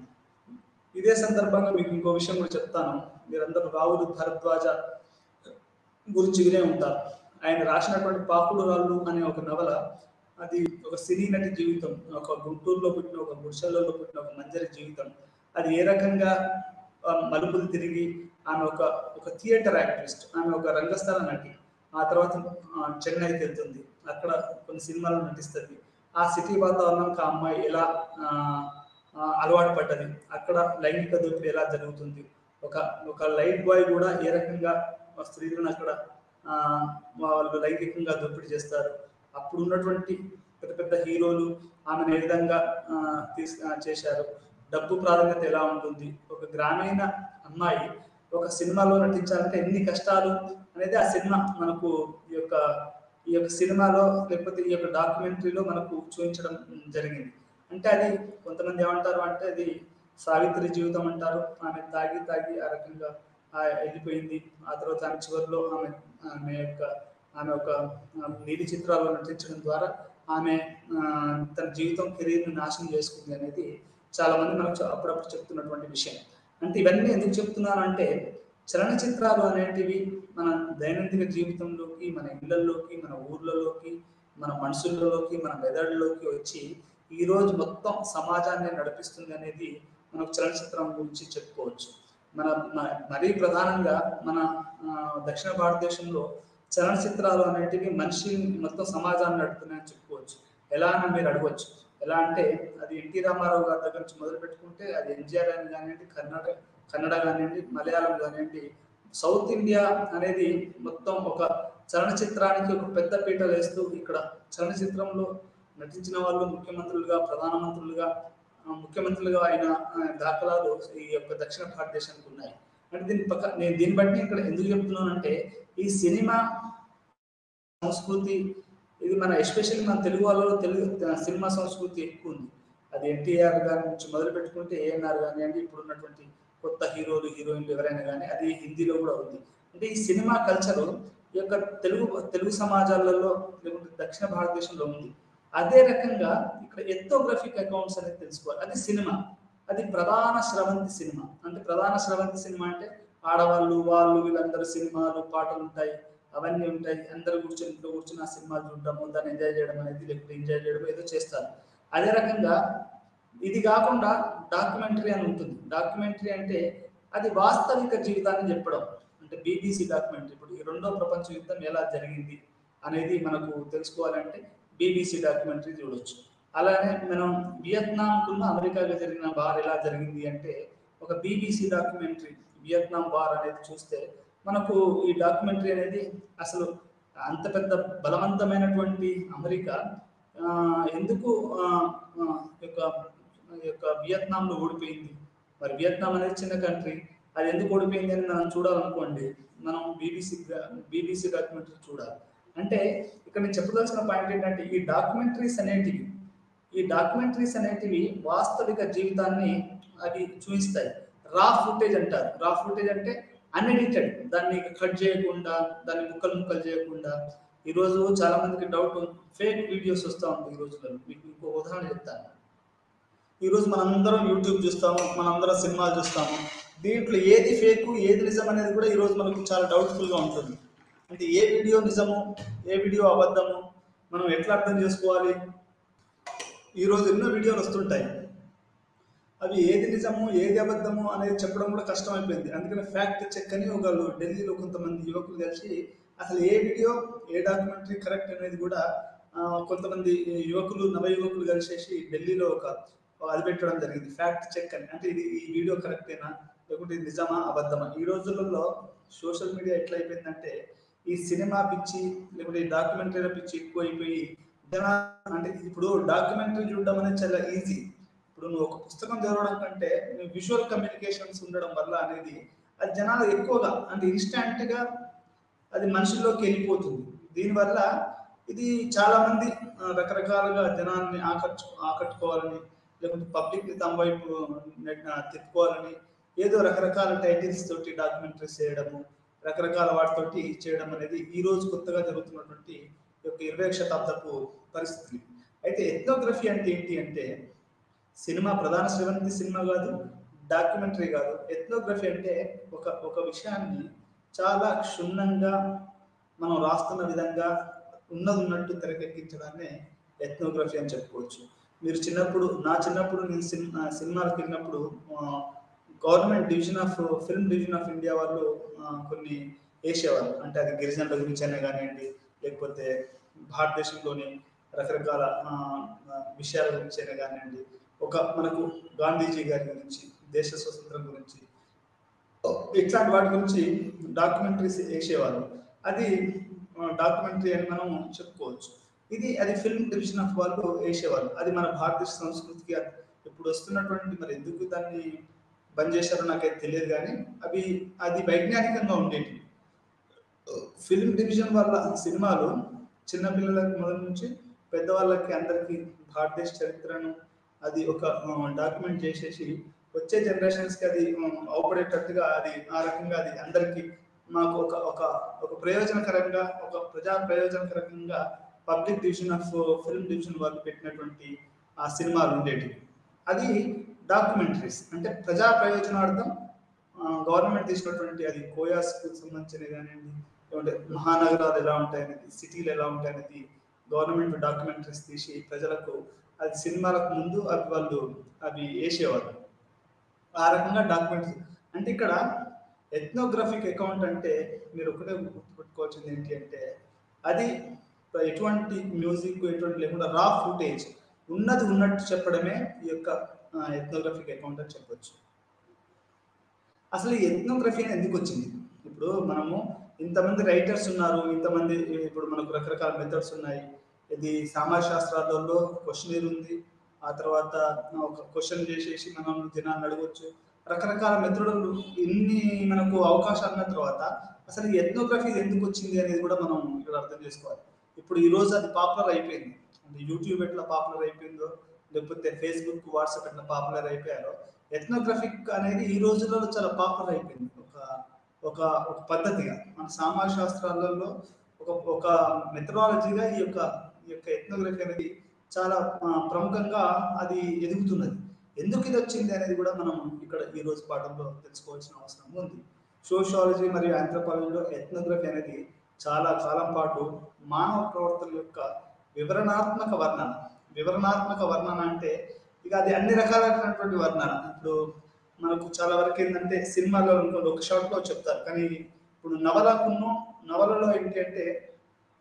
ఇదే సందర్భంగా మీకు ఇంకో విషయం కూడా చెప్తాను. మీరందరూ రావులు భరద్వాజ గురించి వినే ఉంటారు. ఆయన రాసినటువంటి పాకుడు రాళ్ళు అనే ఒక నవల, అది ఒక సినీ నటి జీవితం, ఒక గుంటూరులో పుట్టిన ఒక గుడిసెల్లో పుట్టిన ఒక మంజరి జీవితం. అది ఏ రకంగా మలుపులు తిరిగి ఆమె ఒక థియేటర్ యాక్ట్రిస్ట్, ఆమె ఒక రంగస్థల నటి. ఆ తర్వాత చెన్నైకి వెళ్తుంది, అక్కడ కొన్ని సినిమాలు నటిస్తుంది. ఆ సిటీ వాతావరణంకి ఆ అమ్మాయి ఎలా అలవాటు పడ్డది, అక్కడ లైంగిక దోపిడీ ఎలా జరుగుతుంది, ఒక లైట్ బాయ్ కూడా ఏ రకంగా స్త్రీలను అక్కడ వాళ్ళు లైంగికంగా దోపిడీ చేస్తారు. అప్పుడు ఉన్నటువంటి పెద్ద పెద్ద హీరోలు ఆమెను ఏ విధంగా చేశారు, డబ్బు ప్రాధాన్యత ఎలా ఉంటుంది, ఒక గ్రామీణ అమ్మాయి ఒక సినిమాలో నటించాలంటే ఎన్ని కష్టాలు అనేది ఆ సినిమా మనకు ఈ యొక్క సినిమాలో లేకపోతే ఈ యొక్క డాక్యుమెంటరీలో మనకు చూపించడం జరిగింది. అంటే అది కొంతమంది ఏమంటారు అంటే అది సావిత్రి జీవితం అంటారు. ఆమె తాగి ఆ రకంగా వెళ్ళిపోయింది. ఆ తర్వాత ఆమె చివరిలో ఆమె ఒక నీలి చిత్రాల్లో నటించడం ద్వారా ఆమె తన జీవితం కెరీర్ని నాశనం చేసుకుంది అనేది చాలా మంది మనకు అప్పుడప్పుడు చెప్తున్నటువంటి విషయం. అంటే ఇవన్నీ ఎందుకు చెప్తున్నాను అంటే చలనచిత్రాలు అనేటివి మన దైనందిన జీవితంలోకి, మన ఇళ్లలోకి, మన ఊర్లలోకి, మన మనుషుల్లోకి, మన మెదడులోకి వచ్చి ఈరోజు మొత్తం సమాజాన్ని నడిపిస్తుంది అనేది మనకు చలనచిత్రం గురించి చెప్పుకోవచ్చు. మరీ ప్రధానంగా మన దక్షిణ భారతదేశంలో చలనచిత్రాలు అనేటివి మనిషిని మొత్తం సమాజాన్ని నడుపుతున్నాయని చెప్పుకోవచ్చు. ఎలా అని మీరు అడగవచ్చు. ఎలా అంటే అది ఎన్టీ రామారావు గారి దగ్గర నుంచి మొదలు పెట్టుకుంటే అది ఎన్టీఆర్ అని కానివ్వండి, కన్నడ కానివ్వండి, మలయాళం కానివ్వండి, సౌత్ ఇండియా అనేది మొత్తం ఒక చలనచిత్రానికి ఒక పెద్ద పీట వేస్తూ ఇక్కడ చలనచిత్రంలో నటించిన వాళ్ళు ముఖ్యమంత్రులుగా, ప్రధానమంత్రులుగా, ముఖ్యమంత్రులుగా అయిన దాఖలాలు ఈ యొక్క దక్షిణ భారతదేశానికి ఉన్నాయి. అంటే నేను దీన్ని బట్టి ఇక్కడ ఎందుకు చెప్తున్నానంటే ఈ సినిమా సంస్కృతి ఇది మన ఎస్పెషల్లీ మన తెలుగు వాళ్ళలో తెలుగు సినిమా సంస్కృతి ఎక్కువ ఉంది. అది ఎన్టీఆర్ గారి నుంచి మొదలు పెట్టుకుంటే ఏఎన్ఆర్ కానివ్వండి, ఇప్పుడు ఉన్నటువంటి కొత్త హీరోలు హీరోయిన్లు ఎవరైనా కానీ అది హిందీలో కూడా ఉంది. అంటే ఈ సినిమా కల్చరు ఈ యొక్క తెలుగు సమాజాలలో లేకుంటే దక్షిణ భారతదేశంలో ఉంది. అదే రకంగా ఇక్కడ ఎథ్నోగ్రఫిక్ అకౌంట్స్ అనేది తెలుసుకోవాలి. అది సినిమా, అది ప్రధాన స్రవంతి సినిమా. అంటే ప్రధాన స్రవంతి సినిమా అంటే ఆడవాళ్ళు వాళ్ళు వీళ్ళందరూ సినిమాలు పాటలు ఉంటాయి, అవన్నీ ఉంటాయి. అందరూ కూర్చొని ఇంట్లో కూర్చొని ఆ సినిమాలు చూడడము, దాన్ని ఎంజాయ్ చేయడం అనేది, లేకపోతే ఎంజాయ్ చేయడం ఏదో చేస్తారు. అదే రకంగా ఇది కాకుండా డాక్యుమెంటరీ అని ఉంటుంది. డాక్యుమెంటరీ అంటే అది వాస్తవిక జీవితాన్ని చెప్పడం. అంటే బీబీసీ డాక్యుమెంటరీ. ఇప్పుడు ఈ రెండో ప్రపంచ యుద్ధం ఎలా జరిగింది అనేది మనకు తెలుసుకోవాలంటే బీబీసీ డాక్యుమెంటరీ చూడొచ్చు. అలానే మనం వియత్నాంకున్న అమెరికాగా జరిగిన వార్ ఎలా జరిగింది అంటే ఒక బీబీసీ డాక్యుమెంటరీ వియత్నాం వార్ అనేది చూస్తే మనకు ఈ డాక్యుమెంటరీ అనేది అసలు అంత పెద్ద బలవంతమైనటువంటి అమెరికా ఎందుకు యొక్క వియత్నాంలో ఓడిపోయింది. మరి వియత్నాం అనేది చిన్న కంట్రీ, అది ఎందుకు ఓడిపోయింది అని మనం చూడాలనుకోండి, మనం బీబీసీ డాక్యుమెంటరీ చూడాలి. అంటే ఇక్కడ నేను చెప్పదలసిన పాయింట్ ఏంటంటే ఈ డాక్యుమెంటరీస్ అనేటివి వాస్తవిక జీవితాన్ని అవి చూపిస్తాయి. రా ఫుటేజ్ అంటారు. రా ఫుటేజ్ అంటే అన్ఎడిటెడ్, దాన్ని కట్ చేయకుండా, దాన్ని ముక్కలు చేయకుండా. ఈరోజు చాలా మందికి డౌట్, ఫేక్ వీడియోస్ వస్తూ ఉంటాయి ఈ రోజుల్లో. మీకు ఇంకో ఉదాహరణ చెప్తాను. ఈరోజు మనందరం యూట్యూబ్ చూస్తాము, మనందరం సినిమాలు చూస్తాము. దీంట్లో ఏది ఫేక్ ఏది నిజం అనేది కూడా ఈరోజు మనకు చాలా డౌట్ఫుల్గా ఉంటుంది. అంటే ఏ వీడియో నిజము, ఏ వీడియో అబద్ధము, మనం ఎట్లా అర్థం చేసుకోవాలి? ఈరోజు ఎన్నో వీడియోలు వస్తుంటాయి, అవి ఏది నిజము ఏది అబద్ధము అనేది చెప్పడం కూడా కష్టం అయిపోయింది. అందుకని ఫ్యాక్ట్ చెక్ అని ఒకళ్ళు ఢిల్లీలో కొంతమంది యువకులు కలిసి అసలు ఏ వీడియో ఏ డాక్యుమెంటరీ కరెక్ట్ అనేది కూడా కొంతమంది నవ యువకులు కలిసేసి ఢిల్లీలో అది పెట్టడం జరిగింది, ఫ్యాక్ట్ చెక్ అని. అంటే ఈ వీడియో కరెక్టేనా లేకుంటే ఇది నిజమా అబద్ధమా? ఈ రోజులలో సోషల్ మీడియా ఎట్లా అయిపోయిందంటే ఈ సినిమా పిచ్చి లేకుంటే ఈ డాక్యుమెంటరీల పిచ్చి ఎక్కువ అయిపోయి అంటే ఇప్పుడు డాక్యుమెంటరీ చూడడం అనేది చాలా ఈజీ. ఇప్పుడు నువ్వు ఒక పుస్తకం చదవడం కంటే విజువల్ కమ్యూనికేషన్స్ ఉండడం వల్ల అనేది అది జనాలు ఎక్కువగా అంటే ఇన్స్టాంట్గా అది మనుషుల్లోకి వెళ్ళిపోతుంది. దీనివల్ల ఇది చాలా మంది రకరకాలుగా జనాన్ని ఆకట్టుకోవాలని లేకుంటే పబ్లిక్ తమ వైపు తిప్పుకోవాలని ఏదో రకరకాల టైటిల్స్ తోటి డాక్యుమెంటరీస్ చేయడము, రకరకాల వాటితోటి చేయడం అనేది ఈ రోజు కొత్తగా జరుగుతున్నటువంటి యొక్క 20వ శతాబ్దపు పరిస్థితి. అయితే ఎథ్నోగ్రఫీ అంటే ఏంటి అంటే సినిమా ప్రధాన స్రవంతి సినిమా కాదు, డాక్యుమెంటరీ కాదు. ఎథ్నోగ్రఫీ అంటే ఒక విషయాన్ని చాలా క్షుణ్ణంగా మనం రాస్తున్న విధంగా ఉన్నట్టు తెరకెక్కించడాన్ని ఎథ్నోగ్రఫీ అని చెప్పుకోవచ్చు. మీరు నా చిన్నప్పుడు నేను సినిమాలకు వెళ్ళినప్పుడు government division of film division of India వాళ్ళు కొన్ని వేసేవాళ్ళు. అంటే అది గిరిజనుల గురించి అయినా కానివ్వండి, లేకపోతే భారతదేశంలోని రకరకాల విషయాల గురించి అయినా కానివ్వండి, మనకు గాంధీజీ గారి గురించి, దేశ స్వతంత్రం గురించి, ఇట్లాంటి వాటి గురించి డాక్యుమెంటరీస్ వేసేవాళ్ళు. అది డాక్యుమెంటరీ అని మనం చెప్పుకోవచ్చు. అది ఫిల్మ్ డివిజన్ ఆఫ్ వాళ్ళు వేసేవాళ్ళు. అది మన భారతదేశ సంస్కృతికి ఇప్పుడు వస్తున్నటువంటి, మరి ఎందుకు దాన్ని బంద్ చేశారో నాకైతే తెలియదు, కానీ అది వైజ్ఞానికంగా ఉండేది. ఫిల్మ్ డివిజన్ వల్ల సినిమాలు చిన్నపిల్లలకి మొదటి నుంచి పెద్దవాళ్ళకి అందరికీ భారతదేశ చరిత్రను అది ఒక డాక్యుమెంట్ చేసేసి వచ్చే జనరేషన్స్కి అది అవపడేటట్టుగా అది ఆ రకంగా అది అందరికీ మాకు ఒక ప్రయోజనకరంగా ప్రజా ప్రయోజనకరంగా public division of film division వాళ్ళు పెట్టినటువంటి ఆ సినిమాలు ఉండేవి. అది డాక్యుమెంటరీస్. అంటే ప్రజా ప్రయోజనార్థం గవర్నమెంట్ తీసినటువంటి అది కోయాస్కు సంబంధించినవి కానివ్వండి, లేకుంటే మహానగరాలు ఎలా ఉంటాయనేది, సిటీలు ఎలా ఉంటాయనేది గవర్నమెంట్ డాక్యుమెంటరీస్ తీసి ప్రజలకు అది సినిమాలకు ముందు అవి వేసేవాళ్ళు. ఆ రకంగా డాక్యుమెంటరీ అంటే ఇక్కడ ఎథ్నోగ్రాఫిక్ అకౌంట్ అంటే మీరు ఒకటే గుర్తుపెట్టుకోవాల్సింది ఏంటి అంటే అది ఎటువంటి మ్యూజిక్ ఎటువంటి లేకుండా రా ఫుటేజ్ ఉన్నది ఉన్నట్టు చెప్పడమే ఈ యొక్క ఎథ్నోగ్రాఫిక్ అకౌంట్ అని చెప్పొచ్చు. అసలు ఈ ఎథ్నోగ్రఫీ ఎందుకు వచ్చింది? ఇప్పుడు మనము ఇంతమంది రైటర్స్ ఉన్నారు, ఇంతమంది ఇప్పుడు మనకు రకరకాల మెథడ్స్ ఉన్నాయి. ఇది సమాజ శాస్త్రాలలో క్వశ్చనీర్ ఉంది, ఆ తర్వాత ఒక క్వశ్చన్ చేసేసి మనం జనాన్ని అడగవచ్చు. రకరకాల మెథడులు ఇన్ని మనకు అవకాశాలు ఉన్న తర్వాత అసలు ఈ ఎథ్నోగ్రఫీ ఎందుకు వచ్చింది అనేది కూడా మనం ఇక్కడ అర్థం చేసుకోవాలి. ఇప్పుడు ఈ రోజు అది పాపులర్ అయిపోయింది. అంటే యూట్యూబ్ ఎట్లా పాపులర్ అయిపోయిందో, లేకపోతే ఫేస్బుక్ వాట్సాప్ ఎట్లా పాపులర్ అయిపోయారో ఎథ్నోగ్రఫిక్ అనేది ఈ రోజులలో చాలా పాపులర్ అయిపోయింది. ఒక ఒక ఒక పద్ధతిగా మన సమాజ శాస్త్రాలలో ఒక ఒక మెథడాలజీగా ఈ యొక్క ఎథ్నోగ్రఫీ అనేది చాలా ప్రముఖంగా అది ఎదుగుతున్నది. ఎందుకు ఇది వచ్చింది అనేది కూడా మనం ఇక్కడ ఈ రోజు పాఠంలో తెలుసుకోవాల్సిన అవసరం ఉంది. సోషియాలజీ మరియు ఆంథ్రోపాలజీలో ఎథ్నోగ్రఫీ అనేది చాలా కాలం పాటు మానవ ప్రవర్తన యొక్క వివరణాత్మక వర్ణన అంటే ఇక అది అన్ని రకాలైనటువంటి వర్ణన. ఇప్పుడు మనకు చాలా వరకు ఏంటంటే సినిమాలో అనుకోండి ఒక షాట్లో చెప్తారు, కానీ ఇప్పుడు నవలలో ఏంటి అంటే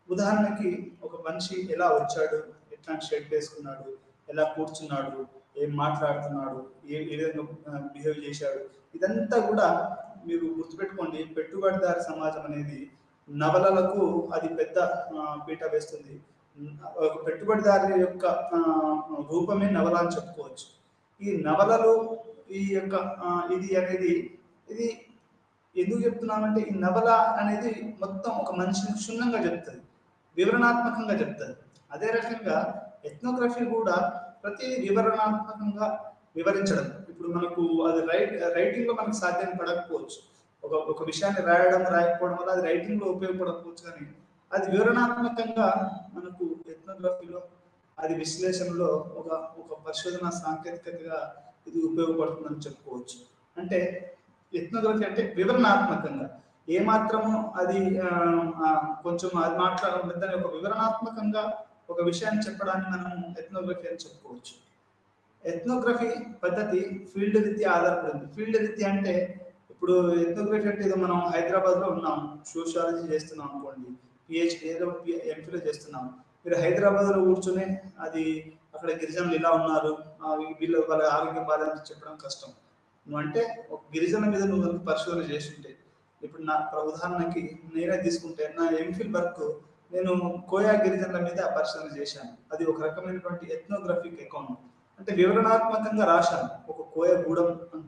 ఉదాహరణకి ఒక మనిషి ఎలా వచ్చాడు, ఎట్లాంటి షర్ట్ వేసుకున్నాడు, ఎలా కూర్చున్నాడు, ఏం మాట్లాడుతున్నాడు, ఏ విధంగా బిహేవ్ చేశాడు, ఇదంతా కూడా మీరు గుర్తుపెట్టుకోండి. పెట్టుబడిదారి సమాజం అనేది నవలలకు అది పెద్ద పీట వేస్తుంది. ఒక పెట్టుబడిదారి యొక్క రూపమే నవల అని చెప్పుకోవచ్చు. ఈ నవలలు ఈ యొక్క ఇది ఎందుకు చెప్తున్నామంటే ఈ నవల అనేది మొత్తం ఒక మనిషిని క్షుణ్ణంగా చెప్తుంది, వివరణాత్మకంగా చెప్తుంది. అదే రకంగా ఎథ్నోగ్రఫీ కూడా ప్రతి వివరణాత్మకంగా వివరించడం. ఇప్పుడు మనకు అది రైటింగ్ లో మనకు సాధ్యం పడకపోవచ్చు, ఒక విషయాన్ని రాయకపోవడం వల్ల అది రైటింగ్ లో ఉపయోగపడకపోవచ్చు, కానీ అది వివరణాత్మకంగా మనకు ఎథ్నోగ్రఫీలో అది విశ్లేషణలో ఒక పరిశోధన సాంకేతికతగా ఇది ఉపయోగపడుతుందని చెప్పుకోవచ్చు. అంటే ఎథ్నోగ్రఫీ అంటే వివరణాత్మకంగా ఏమాత్రము అది కొంచెం అది మాట్లాడదని ఒక వివరణాత్మకంగా ఒక విషయాన్ని చెప్పడాన్ని మనం ఎథ్నోగ్రఫీ అని చెప్పుకోవచ్చు. ఎథ్నోగ్రఫీ పద్ధతి ఫీల్డ్ రీత్యా ఆధారపడింది. ఫీల్డ్ రీత్యా అంటే ఇప్పుడు ఎథ్నోగ్రఫీ అంటే ఏదో మనం హైదరాబాద్ లో ఉన్నాం, సోషియాలజీ చేస్తున్నాం అనుకోండి, పిహెచ్డి ఏదో ఎంఫిల్ చేస్తున్నాం, మీరు హైదరాబాద్ లో కూర్చొని అది అక్కడ గిరిజనులు ఇలా ఉన్నారు, వాళ్ళ ఆరోగ్యం బాధని చెప్పడం కష్టం. నువ్వంటే ఒక గిరిజన మీద నువ్వు పరిశోధన చేస్తుంటే, ఇప్పుడు నా ఉదాహరణకి నేనే తీసుకుంటే నా ఎంఫిల్ వర్క్ నేను కోయా గిరిజనుల మీద పరిశోధన చేశాను. అది ఒక రకమైనటువంటి ఎథ్నోగ్రఫిక్ అకౌంట్. అంటే వివరణాత్మకంగా రాశాను. ఒక కోయ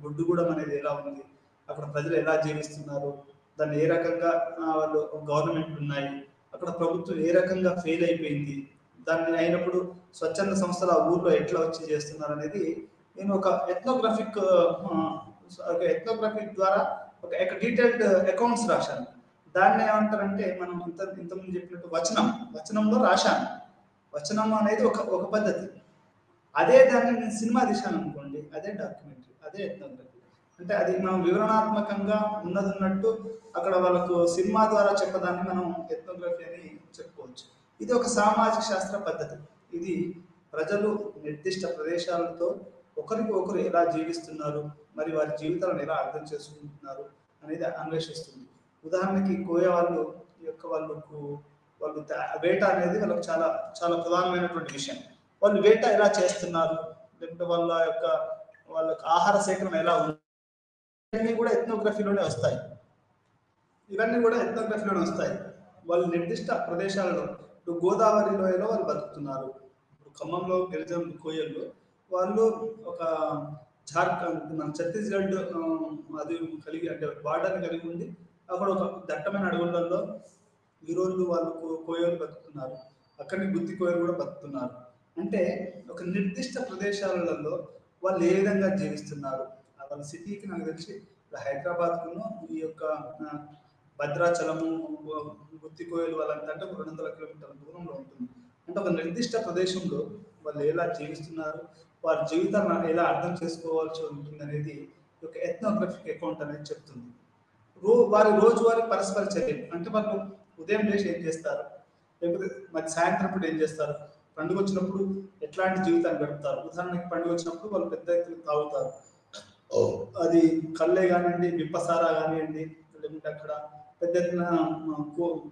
బొడ్డుగూడెం అనేది ఎలా ఉంది, అక్కడ ప్రజలు ఎలా జీవిస్తున్నారు, దాన్ని ఏ రకంగా వాళ్ళు గవర్నమెంట్లు ఉన్నాయి, అక్కడ ప్రభుత్వం ఏ రకంగా ఫెయిల్ అయిపోయింది, దాన్ని అయినప్పుడు స్వచ్ఛంద సంస్థలు ఆ ఊర్లో ఎట్లా వచ్చి చేస్తున్నారు అనేది నేను ఒక ఎథ్నోగ్రఫిక్ ద్వారా ఒక డీటెయిల్డ్ అకౌంట్స్ రాశాను. దాన్ని ఏమంటారంటే మనం ఇంతకుముందు చెప్పినట్టు వచనంలో రాశాను. వచనం అనేది ఒక పద్ధతి. అదే దాన్ని నేను సినిమా తీశాను అనుకోండి, అదే డాక్యుమెంటరీ, అదే ఎథ్నోగ్రఫీ. అంటే అది మనం వివరణాత్మకంగా ఉన్నట్టు అక్కడ వాళ్ళకు సినిమా ద్వారా చెప్పదాన్ని మనం ఎథ్నోగ్రఫీ అని చెప్పుకోవచ్చు. ఇది ఒక సామాజిక శాస్త్ర పద్ధతి. ఇది ప్రజలు నిర్దిష్ట ప్రదేశాలతో ఒకరికి ఒకరు ఎలా జీవిస్తున్నారు, మరి వారి జీవితాలను ఎలా అర్థం చేసుకుంటున్నారు అనేది అన్వేషిస్తుంది. ఉదాహరణకి కోయ వాళ్ళు వేట అనేది వాళ్ళకు చాలా చాలా ప్రధానమైనటువంటి విషయం. వాళ్ళు వేట ఎలా చేస్తున్నారు, లేకపోతే వాళ్ళకి ఆహార సేకరణ ఎలా ఉంది, ఇవన్నీ కూడా ఎథ్నోగ్రఫీలోనే వస్తాయి. వాళ్ళు నిర్దిష్ట ప్రదేశాలలో ఇప్పుడు గోదావరి లోయలో వాళ్ళు బతుకుతున్నారు. ఇప్పుడు ఖమ్మంలో గిరిజన కోయల్లో వాళ్ళు ఒక జార్ఖండ్ మన ఛత్తీస్గఢ్ అది కలిగి అంటే బార్డర్ని కలిగి ఉంది. అక్కడ ఒక దట్టమైన అడవులలో ఈరోజు వాళ్ళు కోయలు బతుకుతున్నారు. అక్కడిని గుత్తి కోయలు కూడా బతుకుతున్నారు. అంటే ఒక నిర్దిష్ట ప్రదేశాలలో వాళ్ళు ఏ విధంగా జీవిస్తున్నారు. వాళ్ళ సిటీకి నాకు తెలిసి హైదరాబాద్కును ఈ యొక్క భద్రాచలము గుత్తి కోయలు వాళ్ళంతా అంటే 200 కిలోమీటర్ల దూరంలో ఉంటుంది. అంటే ఒక నిర్దిష్ట ప్రదేశంలో వాళ్ళు ఎలా జీవిస్తున్నారు, వారి జీవితాలను ఎలా అర్థం చేసుకోవాల్సి ఉంటుంది అనేది ఒక ఎథ్నోగ్రఫిక్ అకౌంట్ అనేది చెప్తుంది. వారి రోజువారీ పరస్పర చర్యలు అంటే వాళ్ళు ఉదయం లేచి ఏం చేస్తారు, లేకపోతే మరి సాయంత్రం పూట ఏం చేస్తారు, పండుగ వచ్చినప్పుడు ఎట్లాంటి జీవితాన్ని గడుపుతారు. ఉదాహరణకి పండుగ వచ్చినప్పుడు వాళ్ళు పెద్ద ఎత్తున తాగుతారు, అది కళ్ళే కానివ్వండి, విప్పసారా కానివ్వండి, లేకుంటే అక్కడ పెద్ద ఎత్తున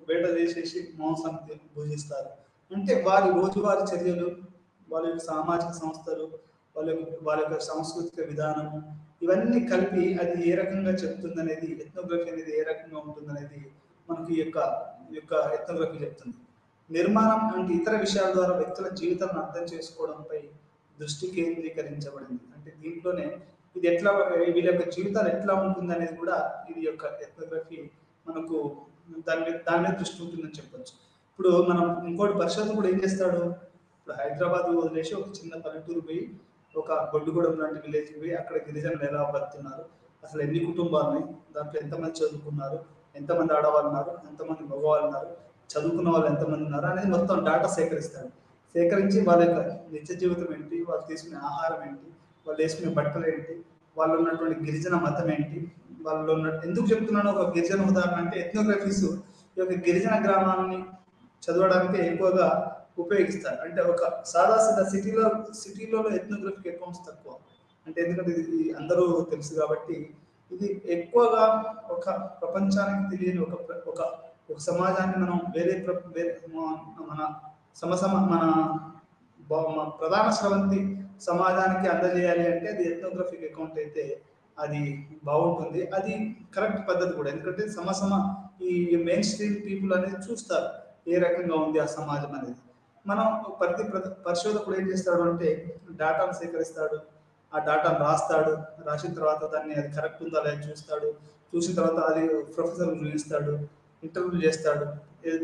వేట చేసేసి మాంసాన్ని భుజిస్తారు. అంటే వారి రోజువారీ చర్యలు, వాళ్ళ యొక్క సామాజిక సంస్థలు, వాళ్ళ యొక్క సాంస్కృతిక విధానము, ఇవన్నీ కలిపి అది ఏ రకంగా చెప్తుందనేది, ఎథ్నోగ్రఫీ అనేది ఏ రకంగా ఉంటుందనేది మనకి ఈ యొక్క ఎథ్నోగ్రఫీ చెప్తుంది. నిర్మాణం అంటే ఇతర విషయాల ద్వారా వ్యక్తుల జీవితాలను అర్థం చేసుకోవడంపై దృష్టి కేంద్రీకరించబడింది. అంటే దీంట్లోనే ఇది ఎట్లా, వీళ్ళ యొక్క జీవితాలు ఎట్లా ఉంటుంది అనేది కూడా ఇది యొక్క ఎథ్నోగ్రఫీ మనకు దాని మీద దృష్టి ఉంటుందని చెప్పొచ్చు. ఇప్పుడు మనం ఇంకోటి పరిశోధకుడు ఏం చేస్తాడు, ఇప్పుడు హైదరాబాద్ వదిలేసి ఒక చిన్న పల్లెటూరు పోయి, ఒక బొడ్డుగూడెం లాంటి విలేజ్ పోయి అక్కడ గిరిజనులు ఎలా బతున్నారు, అసలు ఎన్ని కుటుంబాలు ఉన్నాయి, దాంట్లో ఎంతమంది చదువుకున్నారు, ఎంతమంది ఆడవాళ్ళు ఉన్నారు, ఎంతమంది మగవాళ్ళు ఉన్నారు, చదువుకున్న వాళ్ళు ఎంతమంది ఉన్నారు అనేది మొత్తం డేటా సేకరిస్తాడు. సేకరించి వాళ్ళ యొక్క నిత్య జీవితం ఏంటి, వాళ్ళు తీసుకునే ఆహారం ఏంటి, వాళ్ళు వేసుకునే బట్టలు ఏంటి, వాళ్ళు ఉన్నటువంటి గిరిజన మతం ఏంటి, వాళ్ళు ఎందుకు చెప్తున్నాను ఒక గిరిజన ఉదాహరణ అంటే, ఎథ్నోగ్రఫీస్ ఈ యొక్క గిరిజన గ్రామాలని చదవడానికి ఎక్కువగా ఉపయోగిస్తారు. అంటే ఒక సాదాసీదా సిటీలో ఎథ్నోగ్రఫిక్ అకౌంట్స్ తక్కువ. అంటే ఎందుకంటే ఇది అందరూ తెలుసు కాబట్టి, ఇది ఎక్కువగా ఒక ప్రపంచానికి తెలియని ఒక సమాజాన్ని మనం వేరే మన ప్రధాన స్రవంతి సమాజానికి అందజేయాలి అంటే అది ఎథ్నోగ్రఫిక్ అకౌంట్ అయితే అది బాగుంటుంది. అది కరెక్ట్ పద్ధతి కూడా, ఎందుకంటే ఈ మెయిన్ స్ట్రీమ్ పీపుల్ అనేది చూస్తారు ఏ రకంగా ఉంది ఆ సమాజం అనేది. మనం ప్రతి పరిశోధకుడు ఏం చేస్తాడు అంటే డేటాను సేకరిస్తాడు, ఆ డేటాను రాసిన తర్వాత దాన్ని అది కరెక్ట్ ఉందా లేదా చూస్తాడు, చూసిన తర్వాత అది ప్రొఫెసర్ చూపిస్తాడు, ఇంటర్వ్యూ చేస్తాడు,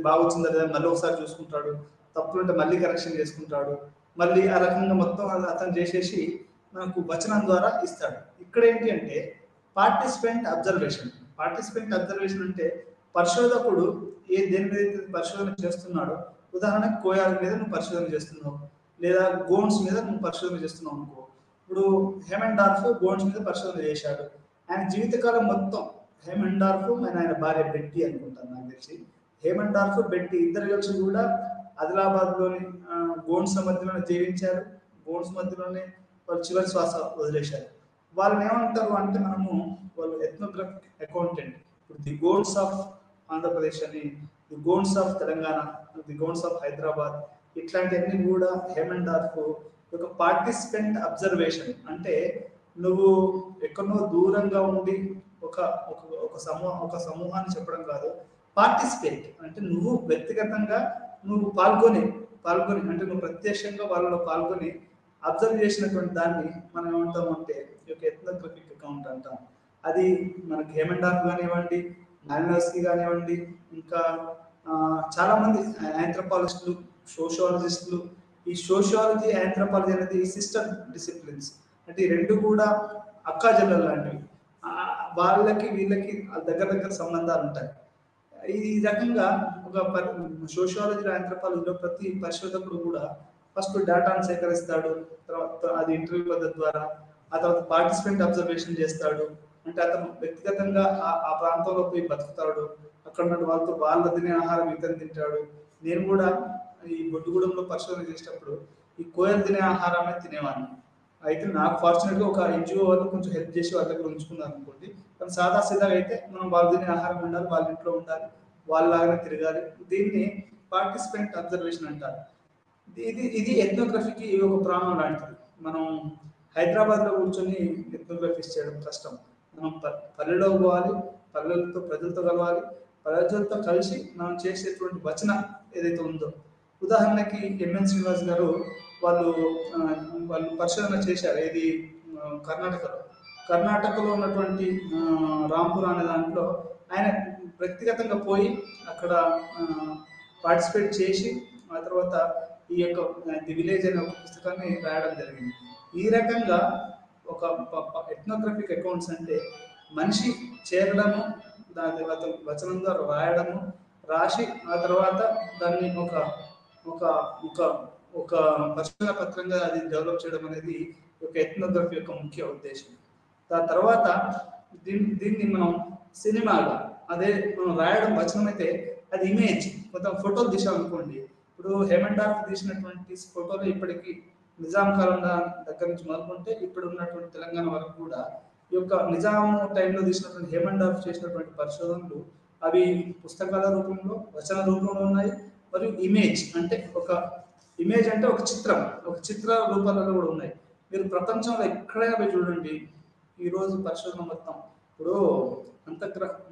బాగా వచ్చిందా లేదా మళ్ళీ ఒకసారి చూసుకుంటాడు, తప్పులుంటే మళ్ళీ కరెక్షన్ చేసుకుంటాడు, మళ్ళీ ఆ రకంగా మొత్తం అతను చేసేసి మనకు వచనం ద్వారా ఇస్తాడు. ఇక్కడ ఏంటి అంటే పార్టిసిపెంట్ అబ్జర్వేషన్ అంటే పరిశోధకుడు దేని మీద పరిశోధన చేస్తున్నాడో, ఉదాహరణకు కోయాల మీద నువ్వు పరిశోధన చేస్తున్నావు, లేదా గోన్స్ మీద నువ్వు పరిశోధన చేస్తున్నావు అనుకో. ఇప్పుడు హేమండార్ఫ్ గోన్స్ మీద పరిశోధన చేశాడు. ఆయన జీవితకాలం మొత్తం హేమండార్ఫ్ ఆయన భార్య బెట్టి అనుకుంటాను నాకు తెలిసి, హేమండార్ఫ్ బెట్టి ఇద్దరు కలిసి కూడా ఆదిలాబాద్లోని గోన్స్ మధ్యలోనే జీవించారు. గోన్స్ మధ్యలోనే వాళ్ళు చివరి శ్వాస వదిలేశారు. వాళ్ళని ఏమంటారు అంటే వాళ్ళు ఎథ్నోగ్రఫిక్ అకౌంటెంట్. ఇప్పుడు ది గోన్స్ ఆఫ్ ఆంధ్రప్రదేశ్ అని, the గోన్స్ of Telangana, the గోన్స్ of Hyderabad, ఇట్లాంటివన్నీ కూడా హేమండార్ఫ్ ఒక పార్టిసిపెంట్ అబ్జర్వేషన్. అంటే నువ్వు ఎక్కడో దూరంగా ఉండి ఒక సమూహాన్ని చెప్పడం కాదు, పార్టిసిపేట్ అంటే నువ్వు వ్యక్తిగతంగా నువ్వు పాల్గొని అంటే నువ్వు ప్రత్యక్షంగా వాళ్ళలో పాల్గొని అబ్జర్వ్ చేసినటువంటి దాన్ని మనం ఏమంటాము అంటే ఈ యొక్క ఎథ్నోగ్రఫిక్ అకౌంట్ అంటాం. అది మనకి హేమండార్ఫ్ కానివ్వండి, మాలినోవ్స్కీ కానివ్వండి, ఇంకా చాలా మంది ఆంథ్రోపాలజిస్టులు, సోషియాలజిస్టులు, ఈ సోషియాలజీ ఆంథ్రోపాలజీ అనేది సిస్టర్ డిసిప్లిన్స్. అంటే ఈ రెండు కూడా అక్కా చెల్లెలు లాంటివి. వీళ్ళకి దగ్గర సంబంధాలు ఉంటాయి. ఈ రకంగా ఒక సోషియాలజీ ఆంథ్రోపాలజీలో ప్రతి పరిశోధకుడు కూడా ఫస్ట్ డేటాను సేకరిస్తాడు, తర్వాత అది ఇంటర్వ్యూ పద్ధతి ద్వారా, ఆ తర్వాత పార్టిసిపెంట్ అబ్జర్వేషన్ చేస్తాడు. అంటే అతను వ్యక్తిగతంగా ఆ ప్రాంతంలో పోయి బతుకుతాడు, అక్కడ ఉన్న వాళ్ళ తినే ఆహారం ఇతను తింటాడు. నేను కూడా ఈ బొడ్డుగూడెంలో పరిశోధన చేసేటప్పుడు ఈ కోయలు తినే ఆహారాన్ని తినేవాడిని. అయితే నాకు ఫార్చునేట్గా ఒక ఎన్జిఓ వాళ్ళు కొంచెం హెల్ప్ చేసి వాళ్ళ దగ్గర ఉంచుకున్నారు అనుకోండి. కానీ సాదాసీదాగా అయితే మనం వాళ్ళు తినే ఆహారం ఉండాలి, వాళ్ళ ఇంట్లో ఉండాలి, వాళ్ళలాగానే తిరగాలి. దీన్ని పార్టిసిపెంట్ అబ్జర్వేషన్ అంటారు. ఇది ఎథ్నోగ్రఫీకి ఒక ప్రాణం లాంటిది. మనం హైదరాబాద్లో కూర్చొని ఎథ్నోగ్రఫీస్ చేయడం కష్టం. మనం పల్లెలో పోవాలి, ప్రజలతో కలవాలి, ప్రజలతో కలిసి మనం చేసేటువంటి వచన ఏదైతే ఉందో, ఉదాహరణకి ఎంఎన్ శ్రీనివాస్ గారు వాళ్ళు పరిశోధన చేశారు. ఇది కర్ణాటకలో ఉన్నటువంటి రాంపూర్ అనే దాంట్లో ఆయన వ్యక్తిగతంగా పోయి అక్కడ పార్టిసిపేట్ చేసి ఆ తర్వాత ఈ యొక్క ది విలేజ్ అనే ఒక పుస్తకాన్ని రాయడం జరిగింది. ఈ రకంగా ఒక ఎథ్నోగ్రఫిక్ అకౌంట్స్ అంటే మనిషి చేరడము, దాని తర్వాత వచనం ద్వారా రాయడము, రాసి ఆ తర్వాత దాన్ని ఒక పరిశోధన పత్రంగా అది డెవలప్ చేయడం అనేది ఒక ఎథ్నోగ్రఫీ యొక్క ముఖ్య ఉద్దేశం. దాని తర్వాత దీన్ని మనం సినిమాగా, అదే మనం రాయడం వచనం అయితే అది ఇమేజ్, మొత్తం ఫోటోలు తీసామనుకోండి. ఇప్పుడు హేమండార్ఫ్ తీసినటువంటి ఫోటోలు ఇప్పటికీ నిజాం కాలం దగ్గర నుంచి మొదలుకుంటే ఇప్పుడు ఉన్నటువంటి తెలంగాణ వరకు కూడా ఈ యొక్క నిజాం టైంలో తీసినటువంటి హేమండార్ఫ్ చేసినటువంటి పరిశోధనలు అవి పుస్తకాల రూపంలో, వచన రూపంలో ఉన్నాయి. మరియు ఇమేజ్ అంటే ఒక చిత్రం, ఒక చిత్ర రూపాలలో కూడా ఉన్నాయి. మీరు ప్రపంచంలో ఎక్కడైనా పోయి చూడండి, ఈరోజు పరిశోధన మొత్తం ఇప్పుడు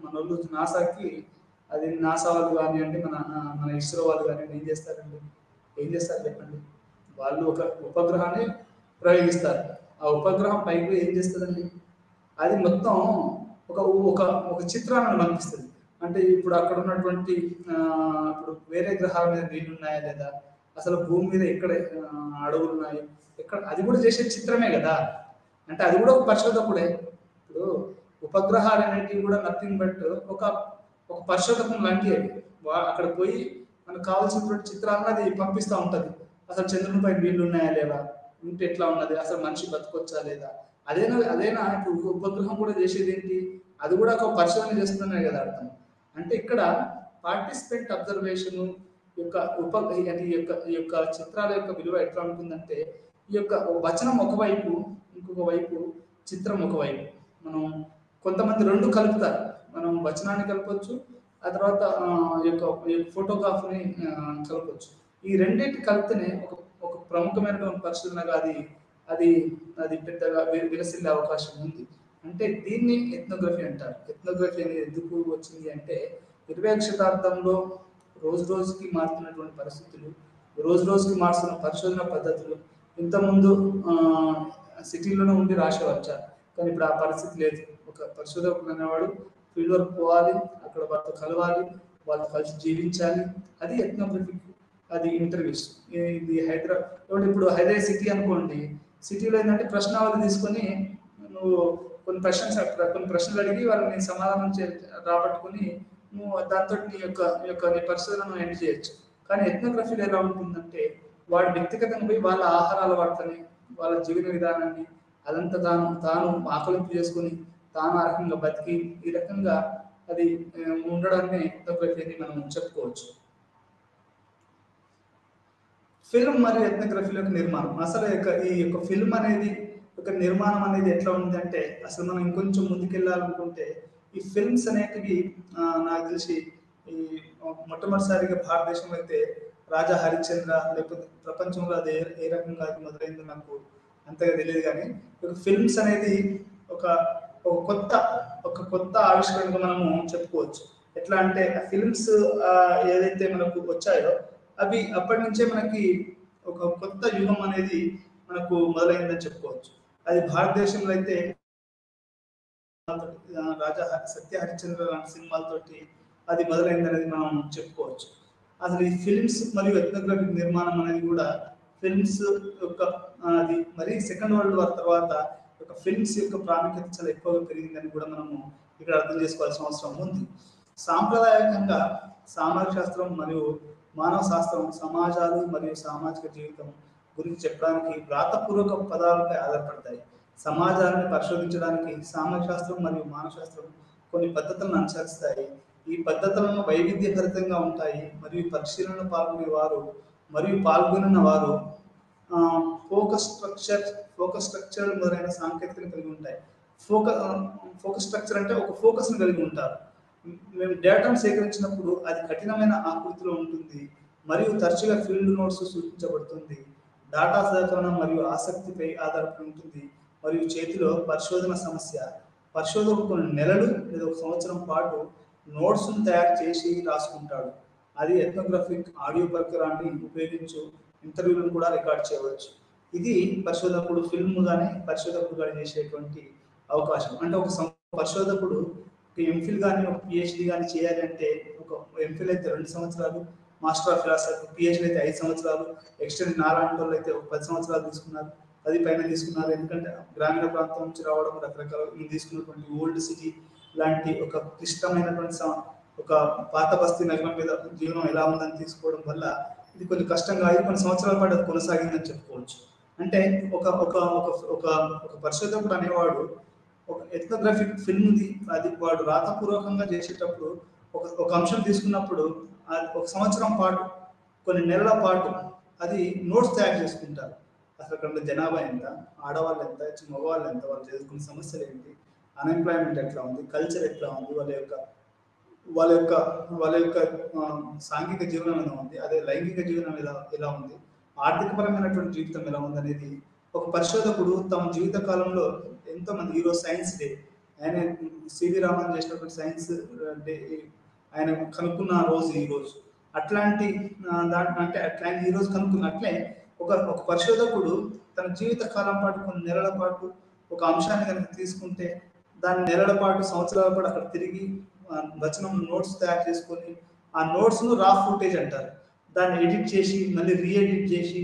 మన వాళ్ళు నాసాకి, అది నాసా వాళ్ళు కానివ్వండి, మన ఇస్రో వాళ్ళు కానివ్వండి, ఏం చేస్తారు చెప్పండి. వాళ్ళు ఒక ఉపగ్రహాన్ని ప్రయోగిస్తారు. ఆ ఉపగ్రహం పైకి ఏం చేస్తుందండి, అది మొత్తం ఒక ఒక ఒక చిత్రాన్ని పంపిస్తుంది. అంటే ఇప్పుడు అక్కడ ఉన్నటువంటి ఇప్పుడు వేరే గ్రహాల మీద నీళ్ళు ఉన్నాయా లేదా, అసలు భూమి మీద ఎక్కడ అడవులు ఉన్నాయి, ఎక్కడ, అది కూడా చేసే చిత్రమే కదా. అంటే అది కూడా ఒక పరిశోధకుడే. ఇప్పుడు ఉపగ్రహాలు అనేటివి కూడా నథింగ్ బట్ ఒక పరిశోధకం లాంటివి. అక్కడ పోయి మనకు కావాల్సినటువంటి చిత్రాలను అది పంపిస్తూ ఉంటుంది. అసలు చంద్రునిపై నీళ్లు ఉన్నాయా లేవా, ఉంటే ఎట్లా ఉన్నది, అసలు మనిషి బతకొచ్చా లేదా. అదేనా ఇప్పుడు ఉపగ్రహం కూడా చేసేది ఏంటి, అది కూడా ఒక పరిశోధన చేస్తున్నాయి కదా అర్థం. అంటే ఇక్కడ పార్టిసిపెంట్ అబ్జర్వేషన్ ఈ యొక్క చిత్రాల యొక్క విలువ ఎట్లా ఉంటుందంటే, ఈ యొక్క వచనం ఒకవైపు, ఇంకొక వైపు చిత్రం ఒకవైపు. మనం కొంతమంది రెండు కలుపుతారు. మనం వచనాన్ని కలపవచ్చు, ఆ తర్వాత ఈ యొక్క ఫోటోగ్రాఫ్ని కలపవచ్చు. ఈ రెండింటి కలిపితేనే ఒక ప్రముఖమైనటువంటి పరిశోధనగా అది అది పెద్దగా విలసిల్లే అవకాశం ఉంది. అంటే దీన్ని ఎథ్నోగ్రఫీ అంటారు. ఎథ్నోగ్రఫీ అనేది ఎందుకు వచ్చింది అంటే, 20వ శతాబ్దంలో రోజు రోజుకి మారుతున్నటువంటి పరిస్థితులు, రోజు రోజుకి మారుతున్న పరిశోధన పద్ధతులు. ఇంతకుముందు సిటీలోనే ఉండి రాసేవారు, కానీ ఇప్పుడు ఆ పరిస్థితి లేదు. ఒక పరిశోధకుడు అనేవాడు ఫీల్డ్ వర్క్ పోవాలి, అక్కడ వాళ్ళతో కలవాలి, వాళ్ళతో కలిసి జీవించాలి. అది ఎథ్నోగ్రఫిక్, అది ఇంటర్వ్యూస్. ఇది హైదరాబాద్, ఇప్పుడు హైదరాబాద్ సిటీ అనుకోండి, సిటీలో ఏంటంటే ప్రశ్నావళి తీసుకొని నువ్వు కొన్ని ప్రశ్నలు అడిగి వాళ్ళని సమాధానం రాబట్టుకొని నువ్వు దాంతో నీ పరిశోధనను ఎండ్ చేయొచ్చు. కానీ ఎథ్నోగ్రఫీలో ఎలా ఉంటుందంటే, వాడి వ్యక్తిగతంగా పోయి వాళ్ళ ఆహార అలవాట్లని, వాళ్ళ జీవన విధానాన్ని అదంతా తాను ఆకలింపు చేసుకుని తాను ఆ రకంగా బతికి ఈ రకంగా అది ఉండడాన్ని ఎథ్నోగ్రఫీ అని మనం చెప్పుకోవచ్చు. ఫిల్మ్ మరియు ఎథ్నోగ్రఫీలో నిర్మాణం, అసలు ఈ యొక్క ఫిల్మ్ అనేది ఒక నిర్మాణం అనేది ఎట్లా ఉందంటే, అసలు మనం ఇంకొంచెం ముందుకెళ్ళాలనుకుంటే ఈ ఫిల్మ్స్ అనేటివి నాకు తెలిసి ఈ మొట్టమొదటిసారిగా భారతదేశంలో అయితే రాజా హరిశ్చంద్ర, లేకపోతే ప్రపంచంలో అది ఏ రకంగా అది మొదలైందో నాకు అంతగా తెలియదు. కానీ ఫిల్మ్స్ అనేది ఒక కొత్త ఆవిష్కరణగా మనము చెప్పుకోవచ్చు. ఎట్లా అంటే ఆ ఫిల్మ్స్ ఏదైతే మనకు వచ్చాయో అవి అప్పటి నుంచే మనకి ఒక కొత్త యుగం అనేది మనకు మొదలైందని చెప్పుకోవచ్చు. అది భారతదేశంలో అయితే రాజా సత్య హరిశ్చంద్ర లాంటి సినిమాలతోటి అది మొదలైందనేది మనం చెప్పుకోవచ్చు. అసలు ఈ ఫిల్మ్స్ మరియు ఎథ్నోగ్రఫిక్ నిర్మాణం అనేది కూడా ఫిల్మ్స్ యొక్క అది మరి సెకండ్ వరల్డ్ వార్ తర్వాత ఒక ఫిల్మ్స్ యొక్క ప్రాముఖ్యత చాలా ఎక్కువగా పెరిగిందని కూడా మనము ఇక్కడ అర్థం చేసుకోవాల్సిన అవసరం ఉంది. సాంప్రదాయకంగా సామాజిక శాస్త్రం మరియు మానవ శాస్త్రం సమాజాలు మరియు సామాజిక జీవితం గురించి చెప్పడానికి వ్రాతపూర్వక పదాలపై ఆధారపడతాయి. సమాజాన్ని పరిశోధించడానికి సామాజిక శాస్త్రం మరియు మానవ శాస్త్రం కొన్ని పద్ధతులను అనుసరిస్తాయి. ఈ పద్ధతులను వైవిధ్యభరితంగా ఉంటాయి మరియు పరిశీలనలో పాల్గొన్న వారు ఫోకస్ స్ట్రక్చర్ మొదలైన సాంకేతికతను కలిగి ఉంటాయి. ఫోకస్ స్ట్రక్చర్ అంటే ఒక ఫోకస్ను కలిగి ఉంటారు. మేము డేటాను సేకరించినప్పుడు అది కఠినమైన ఆకృతిలో ఉంటుంది మరియు తరచుగా ఫీల్డ్ నోట్స్ సూచించబడుతుంది. డేటా సేకరణ మరియు ఆసక్తిపై ఆధారపడి ఉంటుంది మరియు చేతిలో పరిశోధన సమస్య. పరిశోధకుడు కొన్ని నెలలు లేదా ఒక సంవత్సరం పాటు నోట్స్ను తయారు చేసి రాసుకుంటాడు. అది ఎథ్నోగ్రఫిక్ ఆడియో పరికరాన్ని ఉపయోగించు ఇంటర్వ్యూలను కూడా రికార్డ్ చేయవచ్చు. ఇది పరిశోధకుడు ఫిల్మ్ కానీ పరిశోధకుడు కానీ చేసేటువంటి అవకాశం. అంటే ఒక పరిశోధకుడు ఎంఫిల్ కానీ ఒక పిహెచ్డి కానీ చేయాలి అంటే, ఒక ఎంఫిల్ అయితే 2 సంవత్సరాలు, మాస్టర్ ఆఫ్ ఫిలాసఫీ పిహెచ్డి అయితే 5 సంవత్సరాలు, ఎక్స్టెండ్ నాలాంటి వాళ్ళు అయితే ఒక 10 సంవత్సరాలు తీసుకున్నారు, 10 పైన తీసుకున్నారు. ఎందుకంటే గ్రామీణ ప్రాంతం నుంచి రావడం, రకరకాల తీసుకున్నటువంటి ఓల్డ్ సిటీ లాంటి ఒక క్లిష్టమైనటువంటి ఒక పాత బస్తీ నగరం మీద జీవనం ఎలా ఉందని తీసుకోవడం వల్ల ఇది కొంచెం కష్టంగా అయి కొన్ని సంవత్సరాల పాటు అది కొనసాగిందని చెప్పుకోవచ్చు. అంటే ఒక పరిశోధకుడు అనేవాడు ఒక ఎథ్నోగ్రఫిక్ ఫిల్మ్ది అది వాడు రాతపూర్వకంగా చేసేటప్పుడు ఒక అంశం తీసుకున్నప్పుడు ఒక సంవత్సరం పాటు, కొన్ని నెలల పాటు అది నోట్స్ తయారు చేసుకుంటారు. అసలు అక్కడ జనాభా ఎంత, ఆడవాళ్ళు ఎంత, మగవాళ్ళు ఎంత, వాళ్ళు చేసుకునే సమస్యలు ఏంటి, అన్ఎంప్లాయ్మెంట్ ఎట్లా ఉంది, కల్చర్ ఎట్లా ఉంది, వాళ్ళ యొక్క వాళ్ళ యొక్క సాంఘిక జీవనం ఎలా ఉంది, అదే లైంగిక జీవనం ఎలా ఉంది, ఆర్థికపరమైనటువంటి జీవితం ఎలా ఉంది అనేది ఒక పరిశోధకుడు తమ జీవిత కాలంలో ఎంతో మంది, ఈరోజు సైన్స్ డే, ఆయన సివి రామన్ చేసినటువంటి సైన్స్ డే, ఆయన కనుక్కున్న రోజు ఈ రోజు, అట్లాంటి అంటే అట్లాంటి ఈ రోజు కనుక్కున్నట్లే ఒక పరిశోధకుడు తన జీవిత కాలం పాటు కొన్ని నెలల పాటు ఒక అంశాన్ని కనుక తీసుకుంటే దాని నెలల పాటు సంవత్సరాల పాటు అక్కడ తిరిగి వచనం నోట్స్ తయారు చేసుకొని ఆ నోట్స్ను రా ఫుటేజ్ అంటారు, దాన్ని ఎడిట్ చేసి మళ్ళీ రీఎడిట్ చేసి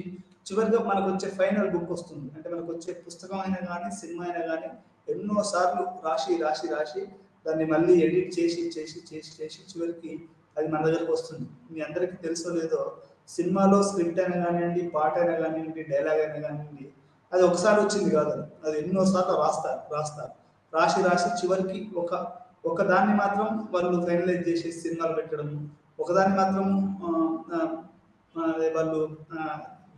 చివరిగా మనకు వచ్చే ఫైనల్ బుక్ వస్తుంది. అంటే మనకు వచ్చే పుస్తకం అయినా కానీ సినిమా అయినా కానీ ఎన్నో సార్లు రాసి దాన్ని మళ్ళీ ఎడిట్ చేసి చివరికి అది మన దగ్గరకు వస్తుంది. మీ అందరికీ తెలుసో లేదో, సినిమాలో స్క్రిప్ట్ అయినా కానివ్వండి, పాట అయినా కానివ్వండి, డైలాగ్ అయినా కానివ్వండి, అది ఒకసారి వచ్చింది కాదు, అది ఎన్నోసార్లు రాస్తారు రాసి చివరికి ఒక దాన్ని మాత్రం వాళ్ళు ఫైనలైజ్ చేసి సినిమాలు పెట్టడం, ఒకదాన్ని మాత్రం వాళ్ళు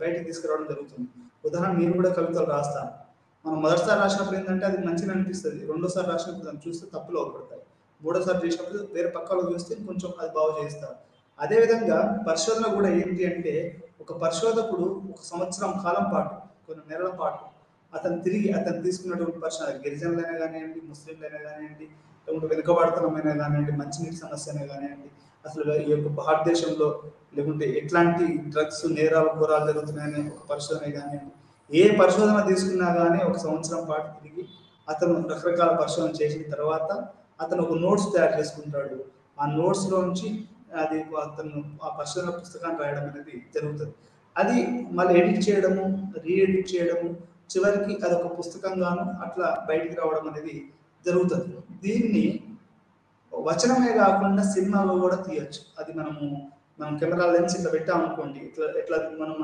బయటకు తీసుకురావడం జరుగుతుంది. ఉదాహరణ, నేను కూడా కవితలు రాస్తాను. మనం మొదటిసారి రాసినప్పుడు ఏంటంటే అది మంచిగా అనిపిస్తుంది, రెండోసారి రాసినప్పుడు దాన్ని చూస్తే తప్పులు అవపడతాయి, మూడోసారి చేసినప్పుడు వేరే పక్కలో చూస్తే కొంచెం అది బాగు చేస్తారు. అదేవిధంగా పరిశోధన కూడా ఏంటి అంటే, ఒక పరిశోధకుడు ఒక సంవత్సరం కాలం పాటు, కొన్ని నెలల పాటు అతను తీసుకున్నటువంటి పరిశోధన, గిరిజనులైనా కానివ్వండి, ముస్లింలైనా కానివ్వండి, లేకుంటే వెనుకబాటుతనమైనా కానివ్వండి, మంచినీటి సమస్య అయినా కానివ్వండి, అసలు ఈ యొక్క భారతదేశంలో లేకుంటే ఎట్లాంటి డ్రగ్స్ నేరాలు ఘోరాలు జరుగుతున్నాయని ఒక పరిశోధన కానివ్వండి, ఏ పరిశోధన తీసుకున్నా కానీ ఒక సంవత్సరం పాటు తిరిగి అతను రకరకాల పరిశోధన చేసిన తర్వాత అతను ఒక నోట్స్ తయారు చేసుకుంటాడు. ఆ నోట్స్లోంచి అది అతను ఆ పరిశోధన పుస్తకాన్ని రాయడం అనేది జరుగుతుంది. అది మళ్ళీ ఎడిట్ చేయడము, రీఎడిట్ చేయడము, చివరికి అది ఒక పుస్తకంగాను అట్లా బయటికి రావడం అనేది జరుగుతుంది. దీన్ని వచనమే కాకుండా సినిమాలో కూడా తీయచ్చు. అది మనం కెమెరా లెన్స్ ఇట్లా పెట్టామనుకోండి, ఇట్లా మనం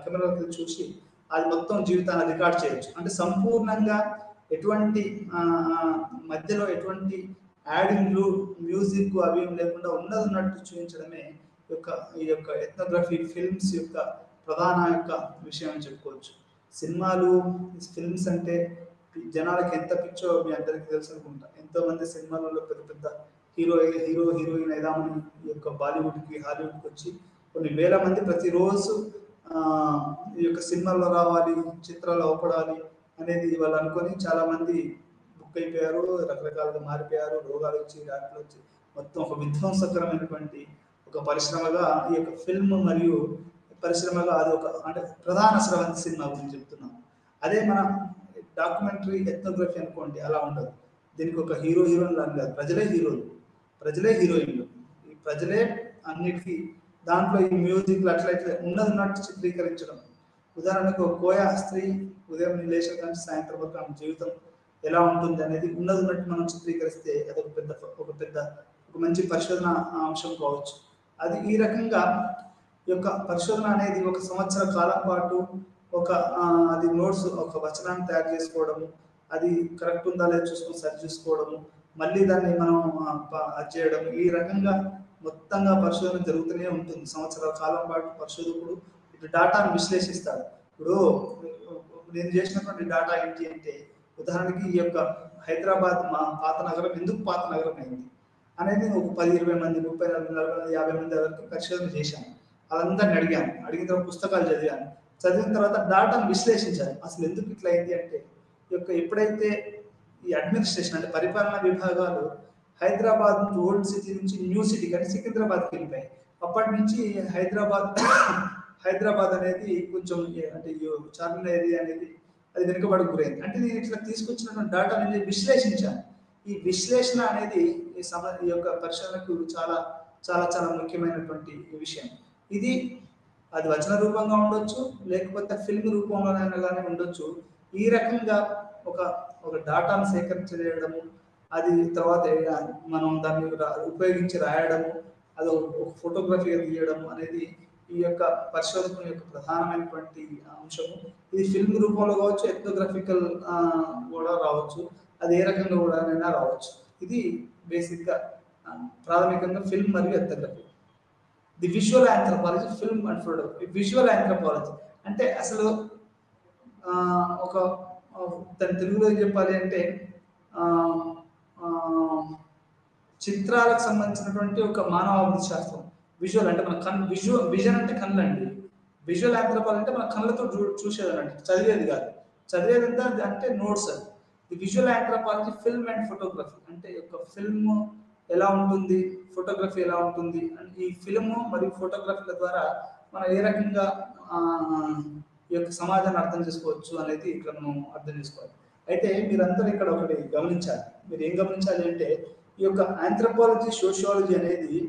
కెమెరా చూసి అది మొత్తం జీవితాన్ని రికార్డ్ చేయొచ్చు. అంటే సంపూర్ణంగా ఎటువంటి మధ్యలో ఎటువంటి యాడింగ్లు, మ్యూజిక్ అవి లేకుండా ఉన్నట్టు చూపించడమే ఈ యొక్క ఎథ్నోగ్రఫీ ఫిల్మ్స్ యొక్క ప్రధాన విషయం అని చెప్పుకోవచ్చు. సినిమాలు, ఫిల్మ్స్ అంటే జనాలకి ఎంత పిచ్చో మీ అందరికీ తెలుసు అనుకుంటా. ఎంతో మంది సినిమాలలో పెద్ద హీరోయిన్ అయిదామని ఈ యొక్క బాలీవుడ్కి, హాలీవుడ్కి వచ్చి కొన్ని వేల మంది ప్రతిరోజు ఈ యొక్క సినిమాల్లో రావాలి, చిత్రాలు అవపడాలి అనేది వాళ్ళు అనుకొని చాలా మంది బుక్ అయిపోయారు, రకరకాలుగా మారిపోయారు, రోగాలు వచ్చి, రాత్రులు వచ్చి, మొత్తం ఒక విధ్వంసకరమైనటువంటి ఒక పరిశ్రమగా ఈ యొక్క ఫిల్మ్ మరియు పరిశ్రమగా అది అంటే ప్రధాన స్రవంతి సినిమా గురించి చెప్తున్నాం. అదే మన డాక్యుమెంటరీ ఎథ్నోగ్రఫీ అనుకోండి, అలా ఉండదు. దీనికి ఒక హీరోయిన్లు అని కాదు, ప్రజలే హీరోయిన్లు, ఈ ప్రజలే అన్నిటికీ దాంట్లో ఈ మ్యూజిక్లు అట్లయితే ఉన్నట్టు చిత్రీకరించడం. ఉదాహరణకు ఒక కోయా స్త్రీ ఉదయం లేచిన కానీ సాయంత్రం వరకు ఆమె జీవితం ఎలా ఉంటుంది అనేది ఉన్నట్టు మనం చిత్రీకరిస్తే అది ఒక మంచి పరిశోధన అంశం కావచ్చు. అది ఈ రకంగా ఈ యొక్క పరిశోధన అనేది ఒక సంవత్సర కాలం పాటు అది నోట్స్, ఒక వచనాన్ని తయారు చేసుకోవడము, అది కరెక్ట్ ఉందా లేదా చూసుకొని సరి చూసుకోవడము, మళ్ళీ దాన్ని మనం అది చేయడం, ఈ రకంగా మొత్తంగా పరిశోధన జరుగుతూనే ఉంటుంది. సంవత్సరాల కాలం పాటు పరిశోధకుడు ఇటు డాటాను విశ్లేషిస్తాడు. ఇప్పుడు నేను చేసినటువంటి డాటా ఏంటి అంటే, ఉదాహరణకి ఈ యొక్క హైదరాబాద్ పాత నగరం ఎందుకు పాత నగరం అయింది అనేది ఒక 10-20 మంది, 30-40-50 మంది వరకు పరిశోధన చేశాను. వాళ్ళందరిని అడిగిన తర్వాత పుస్తకాలు చదివిన తర్వాత డాటాను విశ్లేషించాను. అసలు ఎందుకు ఇట్లా అయింది అంటే, ఎప్పుడైతే ఈ అడ్మినిస్ట్రేషన్ అంటే పరిపాలనా విభాగాలు హైదరాబాద్ నుంచి, ఓల్డ్ సిటీ నుంచి న్యూ సిటీ కానీ సికింద్రాబాద్కి వెళ్ళిపోయాయి. అప్పటి నుంచి హైదరాబాద్ అనేది కొంచెం అంటే చార్మినార్ ఏరియా అనేది అది వెనుకబడికి గురైంది. అంటే నేను ఇట్లా తీసుకొచ్చినటువంటి డాటా అనేది విశ్లేషించాను. ఈ విశ్లేషణ అనేది ఈ యొక్క పరిశోధనకు చాలా చాలా చాలా ముఖ్యమైనటువంటి విషయం. ఇది అది వచన రూపంగా ఉండొచ్చు, లేకపోతే ఫిల్మ్ రూపంలోనైనా కానీ ఉండొచ్చు. ఈ రకంగా ఒక డాటాను సేకరించడము, అది తర్వాత మనం దాన్ని ఉపయోగించి రాయడము, అది ఒక ఫోటోగ్రఫీగా తీయడము అనేది ఈ యొక్క పరిశోధకుని యొక్క ప్రధానమైనటువంటి అంశము. ఇది ఫిల్మ్ రూపంలో కావచ్చు, ఎథ్నోగ్రఫికల్ కూడా రావచ్చు, అది ఏ రకంగా కూడా రావచ్చు. ఇది బేసిక్గా ప్రాథమికంగా ఫిల్మ్ మరియు ethnography. The visual anthropology, film and photography. Visual anthropology అంటే అసలు దాని తెలుగులో చెప్పాలి అంటే ఆ, ఆ, చిత్రాలకు సంబంధించినటువంటి ఒక మానవాభివృద్ధి శాస్త్రం. విజువల్ అంటే మన కన్ విజన్ అంటే కళ్ళు అండి. విజువల్ ఆంథ్రోపాలజీ అంటే మన కళ్ళతో చూసేది అన్నట్టు, చదివేది కాదు. చదివేది అంతా అంటే నోట్స్ అది. The visual anthropology film and photography అంటే ఒక ఫిల్మ్ ఎలా ఉంటుంది, ఫోటోగ్రఫీ ఎలా ఉంటుంది అండ్ ఈ ఫిల్మ్ మరియు ఫోటోగ్రఫీల ద్వారా మనం ఏ రకంగా ఆ, ఈ యొక్క సమాజాన్ని అర్థం చేసుకోవచ్చు అనేది ఇక్కడ మనం అర్థం చేసుకోవాలి. అయితే మీరందరూ ఇక్కడ ఒకటి గమనించాలి. మీరు ఏం గమనించాలి అంటే ఈ యొక్క ఆంథ్రోపాలజీ, సోషియాలజీ అనేది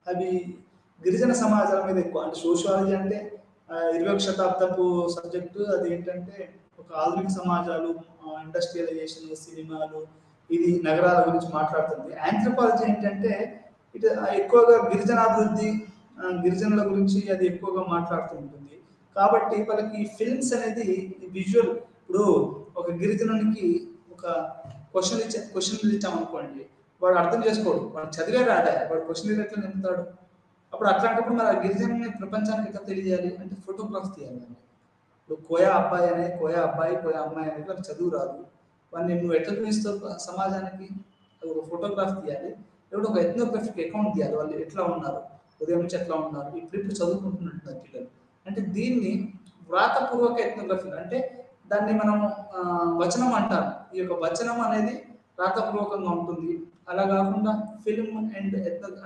అవి గిరిజన సమాజాల మీద ఎక్కువ. అంటే సోషియాలజీ అంటే 20వ శతాబ్దపు సబ్జెక్టు. అది ఏంటంటే ఒక ఆధునిక సమాజాలు, ఇండస్ట్రియలైజేషన్, సినిమాలు, ఇది నగరాల గురించి మాట్లాడుతుంది. ఆంథ్రోపాలజీ ఏంటంటే ఇటు ఎక్కువగా గిరిజనాభివృద్ధి, గిరిజనుల గురించి అది ఎక్కువగా మాట్లాడుతూ ఉంటుంది. కాబట్టి వాళ్ళకి ఫిల్మ్స్ అనేది విజువల్. ఇప్పుడు ఒక గిరిజనునికి ఒక క్వశ్చన్ ఇచ్చామనుకోండి, వాడు అర్థం చేసుకోడు, వాడు చదివే రాడా, వాడు క్వశ్చన్ ఎట్లా నింపుతాడు? అప్పుడు అట్లాంటప్పుడు మన గిరిజనుని ప్రపంచానికి ఎట్లా తెలియజేయాలి అంటే ఫోటోగ్రాఫ్ తీయాలి. ఇప్పుడు కోయా అబ్బాయి, కోయా అమ్మాయి అనేది వాళ్ళకి చదువు రాదు. వాడిని నువ్వు ఎట్లా చూపిస్తావు సమాజానికి? ఒక ఫోటోగ్రాఫ్ తీయాలి, లేకపోతే ఒక ఎథ్నోగ్రఫిక్ అకౌంట్ తీయాలి. వాళ్ళు ఎట్లా ఉన్నారు, ఉదయం నుంచి ఎట్లా ఉన్నారు, ఇప్పుడు చదువుకుంటున్నట్టున్నారు పిల్లలు. అంటే దీన్ని వ్రాతపూర్వక ఎథ్నోగ్రఫీ అంటే దాన్ని మనం వచనం అంటారు. ఈ యొక్క వచనం అనేది రాతపూర్వకంగా ఉంటుంది. అలా కాకుండా ఫిల్మ్ అండ్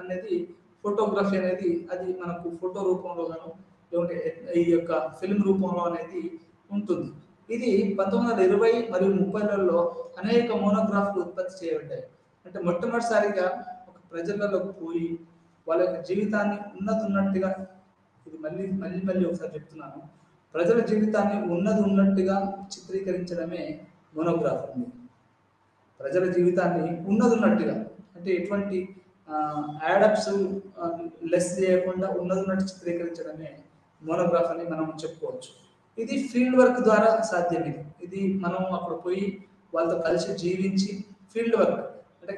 అనేది ఫోటోగ్రఫీ అనేది అది మనకు ఫోటో రూపంలో గాను లేకుంటే ఈ యొక్క ఫిల్మ్ రూపంలో అనేది ఉంటుంది. ఇది 1920 మరియు 30లలో అనేక మోనోగ్రాఫ్లు ఉత్పత్తి చేయబడ్డాయి. అంటే మొట్టమొదటిసారిగా ఒక ప్రజలలోకి పోయి వాళ్ళ యొక్క జీవితాన్ని ఉన్నట్టుగా, ఇది మళ్ళీ ఒకసారి చెప్తున్నాను, ప్రజల జీవితాన్ని ఉన్నట్టుగా చిత్రీకరించడమే మోనోగ్రాఫ్ అండి. ప్రజల జీవితాన్ని ఉన్నట్టుగా అంటే ఎటువంటి యాడప్స్ లెస్ చేయకుండా ఉన్నట్టు చిత్రీకరించడమే మోనోగ్రాఫ్ అని మనం చెప్పుకోవచ్చు. ఇది ఫీల్డ్ వర్క్ ద్వారా సాధ్యం. ఇది మనం అక్కడ పోయి వాళ్ళతో కలిసి జీవించి ఫీల్డ్ వర్క్ అంటే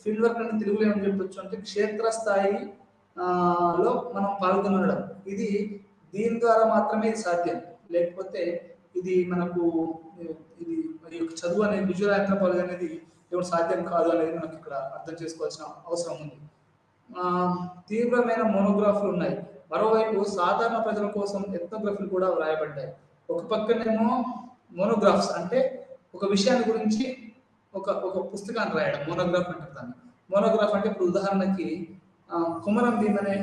ఫీల్డ్ వర్క్ అంటే తెలుగులో ఏమని చెప్పొచ్చు అంటే క్షేత్రస్థాయి లో మనం పాల్గొనడం. ఇది దీని ద్వారా మాత్రమే ఇది సాధ్యం. లేకపోతే ఇది మనకు ఇది చదువు అనేది విజువల్ ఆంథ్రోపాలజీ అనేది ఎవరు సాధ్యం కాదు అనేది మనకి ఇక్కడ అర్థం చేసుకోవాల్సిన అవసరం ఉంది. తీవ్రమైన మోనోగ్రాఫ్లు ఉన్నాయి. మరోవైపు సాధారణ ప్రజల కోసం ఎథ్నోగ్రఫీలు కూడా వ్రాయబడ్డాయి. ఒక పక్కనేమో మోనోగ్రాఫ్స్ అంటే ఒక విషయాన్ని గురించి ఒక పుస్తకాన్ని రాయడం మోనోగ్రాఫ్ అంటారు దాన్ని. మోనోగ్రాఫ్ అంటే ఇప్పుడు ఉదాహరణకి కుమరం భీమ్ అనే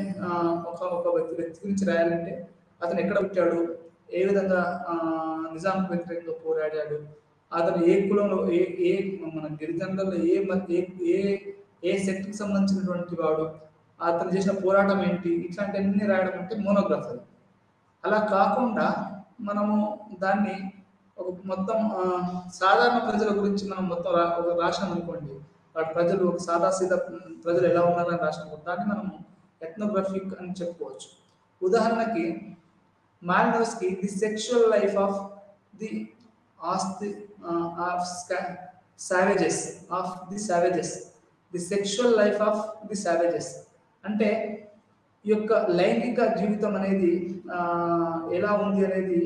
ఒక వ్యక్తి గురించి రాయాలంటే అతను ఎక్కడ పుట్టాడు, ఏ విధంగా నిజాంకు వ్యతిరేకంగా పోరాడాడు, అతను ఏ కులంలో ఏ మన గిరిజనులలో ఏ శక్తికి సంబంధించినటువంటి వాడు, అతను చేసిన పోరాటం ఏంటి, ఇట్లాంటి అన్ని రాయడం అంటే మోనోగ్రాఫ్. అది అలా కాకుండా మనము దాన్ని ఒక మొత్తం సాధారణ ప్రజల గురించి మనం మొత్తం ఒక రాష్ట్రం అనుకోండి, వాటి ప్రజలు ఒక సాదాసీదా ప్రజలు ఎలా ఉన్నారని రాష్ట్రం, దాన్ని మనము ఎథ్నోగ్రఫిక్ అని చెప్పుకోవచ్చు. ఉదాహరణకి Malinowski the sexual life of the savages the sexual life of the savages అంటే ఈ యొక్క లైంగిక జీవితం అనేది ఎలా ఉంది అనేది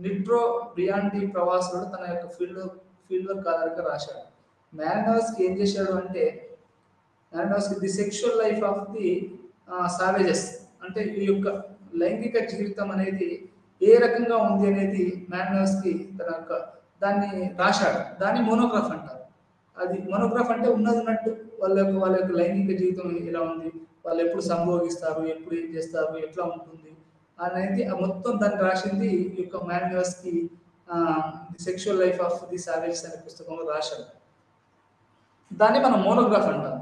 నిట్రో బ్రియాండి ప్రవాసుడు తన యొక్క ఫీల్డ్ వర్క్ ఆధారంగా రాశాడు. మాలినోవ్స్కీ ఏం చేశాడు అంటే Malinowski the sexual life of the savages అంటే ఈ యొక్క లైంగిక జీవితం అనేది ఏ రకంగా ఉంది అనేది మాలినోవ్స్కీ తన యొక్క దాన్ని రాశాడు. దాన్ని మోనోగ్రాఫ్ అంటారు. అది మోనోగ్రాఫ్ అంటే ఉన్నట్టు వాళ్ళ యొక్క లైంగిక జీవితం ఎలా ఉంది, వాళ్ళు ఎప్పుడు సంభోగిస్తారు, ఎప్పుడు ఏం చేస్తారు, ఎట్లా ఉంటుంది అనేది మొత్తం దాన్ని రాసింది ఈ యొక్క Malinowski the sexual life of the savages అనే పుస్తకంలో రాశాడు. దాన్ని మనం మోనోగ్రాఫ్ అంటాం.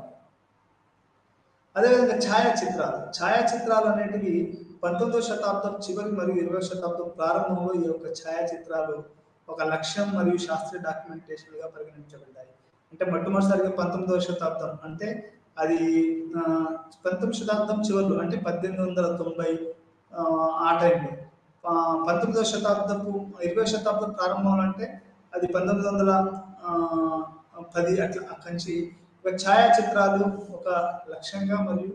అదేవిధంగా ఛాయాచిత్రాలు అనేటివి 19వ శతాబ్దం చివరి మరియు 20వ శతాబ్దం ప్రారంభంలో ఈ యొక్క ఛాయాచిత్రాలు ఒక లక్ష్యం మరియు శాస్త్రీయ డాక్యుమెంటేషన్గా పరిగణించబడ్డాయి. అంటే మొట్టమొదటిసారిగా 19వ శతాబ్దం అంటే అది 19వ శతాబ్దం చివరిలో అంటే 1890 ఆ టైంలో, 19వ శతాబ్దపు 20వ శతాబ్దం ప్రారంభంలో అంటే అది 1910 అట్లా కంచి ఛాయాచిత్రాలు ఒక లక్ష్యంగా మరియు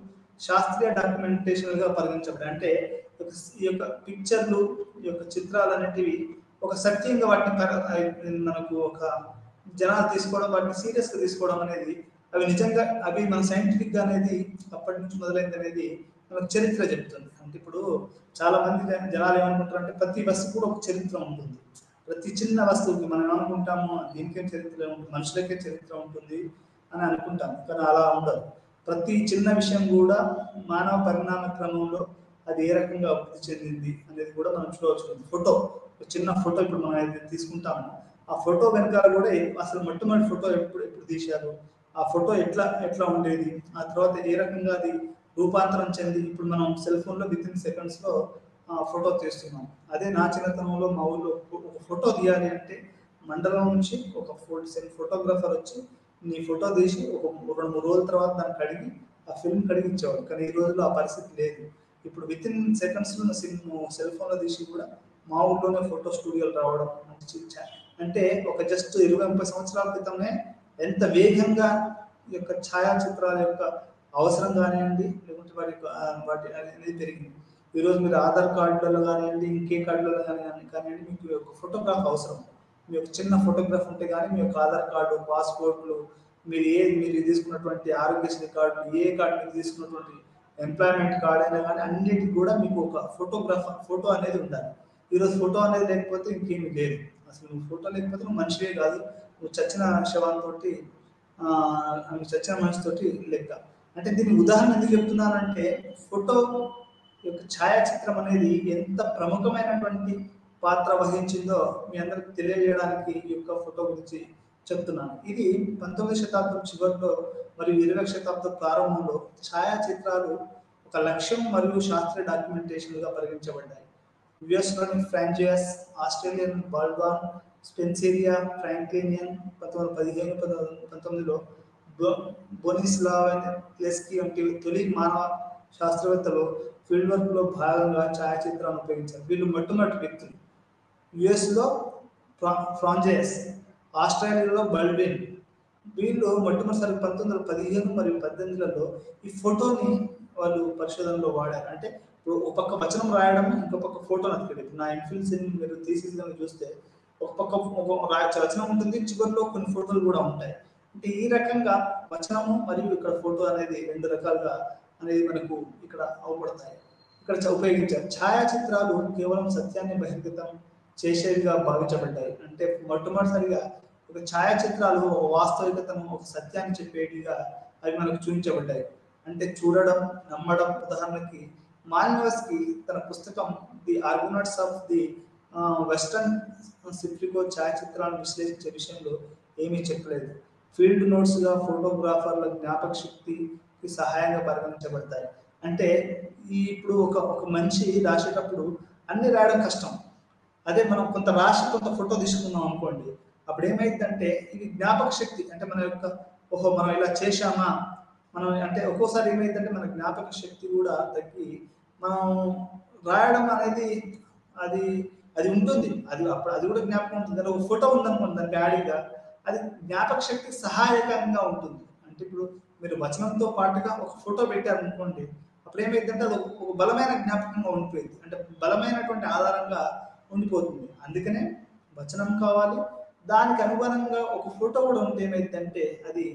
శాస్త్రీయ డాక్యుమెంటేషన్గా పరిగణించబడ్డాయి. అంటే ఈ యొక్క పిక్చర్లు, ఈ యొక్క చిత్రాలు అనేటివి ఒక సత్యంగా వాటిని మనకు ఒక జనాలు తీసుకోవడం, వాటిని సీరియస్గా తీసుకోవడం అనేది, అవి నిజంగా అవి మన సైంటిఫిక్గా అనేది అప్పటి నుంచి మొదలైంది అనేది మనకు చరిత్ర చెప్తుంది. అంటే ఇప్పుడు చాలా మంది జనాలు ఏమనుకుంటారు అంటే ప్రతి వస్తువు కూడా ఒక చరిత్ర ఉంటుంది. ప్రతి చిన్న వస్తువుకి మనం ఏమనుకుంటాము, దీనికేం చరిత్ర ఉంటుంది, మనుషులకే చరిత్ర ఉంటుంది అని అనుకుంటాం. కానీ అలా ఉండదు. ప్రతి చిన్న విషయం కూడా మానవ పరిణామ క్రమంలో అది ఏ రకంగా అభివృద్ధి చెందింది అనేది కూడా మనం చూడవచ్చు. ఫోటో, ఒక చిన్న ఫోటో ఇప్పుడు మనం అయితే తీసుకుంటాము, ఆ ఫోటో వెనకాల కూడా అసలు మొట్టమొదటి ఫోటో ఎప్పుడు ఎప్పుడు తీశారు, ఆ ఫోటో ఎట్లా ఎట్లా ఉండేది, ఆ తర్వాత ఏ రకంగా అది రూపాంతరం చెంది ఇప్పుడు మనం సెల్ ఫోన్లో విత్ ఇన్ సెకండ్స్లో ఫోటో తీస్తున్నాం. అదే నా చిన్నతనంలో మా ఊళ్ళో ఒక ఫోటో తీయాలి అంటే మండలం నుంచి ఒక ఫోటోగ్రాఫర్ వచ్చి నీ ఫోటో తీసి ఒక 2-3 రోజుల తర్వాత దాన్ని కడిగి ఆ ఫిల్మ్ కడిగి ఇచ్చేవాడు. కానీ ఈ రోజుల్లో ఆ పరిస్థితి లేదు. ఇప్పుడు విత్ ఇన్ సెకండ్స్లో సెల్ ఫోన్లో తీసి కూడా మా ఊళ్ళోనే ఫోటో స్టూడియోలు రావడం అంటే ఒక జస్ట్ 20-30 సంవత్సరాల క్రితమే ఎంత వేగంగా ఈ యొక్క ఛాయాచిత్రాల యొక్క అవసరం కానివ్వండి, లేకుంటే వాటి అనేది పెరిగింది. ఈరోజు మీరు ఆధార్ కార్డులలో కానివ్వండి, ఇంకే కార్డులలో కానివ్వండి, మీకు ఒక ఫోటోగ్రాఫ్ అవసరం. మీ యొక్క చిన్న ఫోటోగ్రాఫ్ ఉంటే కానీ మీ యొక్క ఆధార్ కార్డు, పాస్పోర్ట్లు, మీరు తీసుకున్నటువంటి ఆరోగ్యశ్రీ కార్డు, ఏ కార్డు మీరు తీసుకున్నటువంటి ఎంప్లాయ్మెంట్ కార్డు అయినా కానీ అన్నిటికీ కూడా మీకు ఒక ఫోటో అనేది ఉండాలి. ఈరోజు ఫోటో అనేది లేకపోతే ఇంకేమీ లేదు. అసలు నువ్వు ఫోటో లేకపోతే నువ్వు మనిషివే కాదు, నువ్వు చచ్చిన శవంతోటి చచ్చిన మనిషితోటి లెక్క. అంటే దీని ఉదాహరణ ఎందుకు చెప్తున్నానంటే ఫోటో యొక్క ఛాయాచిత్రం అనేది ఎంత ప్రముఖమైనటువంటి పాత్ర వహించిందో మీ అందరికి తెలియజేయడానికి ఈ యొక్క ఫోటో గురించి చెప్తున్నాను. ఇది 19వ శతాబ్దం చివరిలో మరియు 20వ శతాబ్దం ప్రారంభంలో ఛాయాచిత్రాలు ఒక లక్ష్యం మరియు శాస్త్రీయ డాక్యుమెంటేషన్గా పరిగణించబడ్డాయి. యుఎస్లోని ఫ్రాంజియస్, ఆస్ట్రేలియన్ బాల్డ్వాన్, స్పెన్సేరియా ఫ్రాంక్లినియన్ 1919లో బోనిస్లావ్ లెస్కీ వంటి తొలి మానవ శాస్త్రవేత్తలు ఫీల్డ్ వర్క్లో భాగంగా ఛాయాచిత్రాలను ఉపయోగించారు. వీళ్ళు మొట్టమొదటి వ్యక్తులు. యుఎస్లో ఫ్రాంజెస్, ఆస్ట్రేలియాలో బల్డ్విన్, వీళ్ళు మొట్టమొదటిసారి 1915 మరియు 18లలో ఈ ఫోటోని వాళ్ళు పరిశోధనలో వాడారు. అంటే ఇప్పుడు ఒక పక్క వచనం రాయడం, ఇంకో పక్క ఫోటో అతికింది. ఇప్పుడు నా ఎంఫిల్స్ మీరు థీసిస్ చూస్తే ఒక పక్క వచనం ఉంటుంది, చివరిలో కొన్ని ఫోటోలు కూడా ఉంటాయి. అంటే ఈ రకంగా వచనము మరియు ఇక్కడ ఫోటో అనేది 2 రకాలుగా అనేది మనకు ఇక్కడ అవపడతాయి, ఇక్కడ ఉపయోగించారు. ఛాయాచిత్రాలు కేవలం సత్యాన్ని బహిర్గతం చేసేవిగా భావించబడ్డాయి. అంటే మొట్టమొదటిసారిగా ఒక ఛాయాచిత్రాలు ఒక వాస్తవికతను, ఒక సత్యాన్ని చెప్పేటిగా అవి మనకు చూపించబడ్డాయి. అంటే చూడడం, నమ్మడం. ఉదాహరణకి మాలినోవ్స్కీ తన పుస్తకం the argonauts of the western Pacific ఛాయాచిత్రాలను విశ్లేషించే విషయంలో ఏమీ చెప్పలేదు. ఫీల్డ్ నోట్స్గా ఫోటోగ్రాఫర్ల జ్ఞాపక శక్తికి సహాయంగా పరిగణించబడతాయి. అంటే ఇప్పుడు ఒక మనిషి రాసేటప్పుడు అన్ని రాయడం కష్టం. అదే మనం కొంత రాసి కొంత ఫోటో తీసుకున్నాం అనుకోండి, అప్పుడు ఏమైందంటే ఇది జ్ఞాపక శక్తి. అంటే మన యొక్క మనం ఇలా చేశామా, మనం అంటే ఒక్కోసారి ఏమైందంటే మన జ్ఞాపక శక్తి కూడా తగ్గి మనం రాయడం అనేది అది అది ఉంటుంది, అది కూడా జ్ఞాపకం ఉంటుంది. దాని ఒక ఫోటో ఉందనుకోండి, దానికి యాడ్గా అది జ్ఞాపక శక్తికి సహాయకంగా ఉంటుంది. అంటే ఇప్పుడు మీరు వచనంతో పాటుగా ఒక ఫోటో పెట్టారనుకోండి, అప్పుడు ఏమైందంటే అది ఒక బలమైన జ్ఞాపకంగా ఉండిపోయింది. అంటే బలమైనటువంటి ఆధారంగా ఉండిపోతుంది. అందుకనే వచనం కావాలి, దానికి అనుగుణంగా ఒక ఫోటో కూడా ఉంటే ఏమైందంటే అది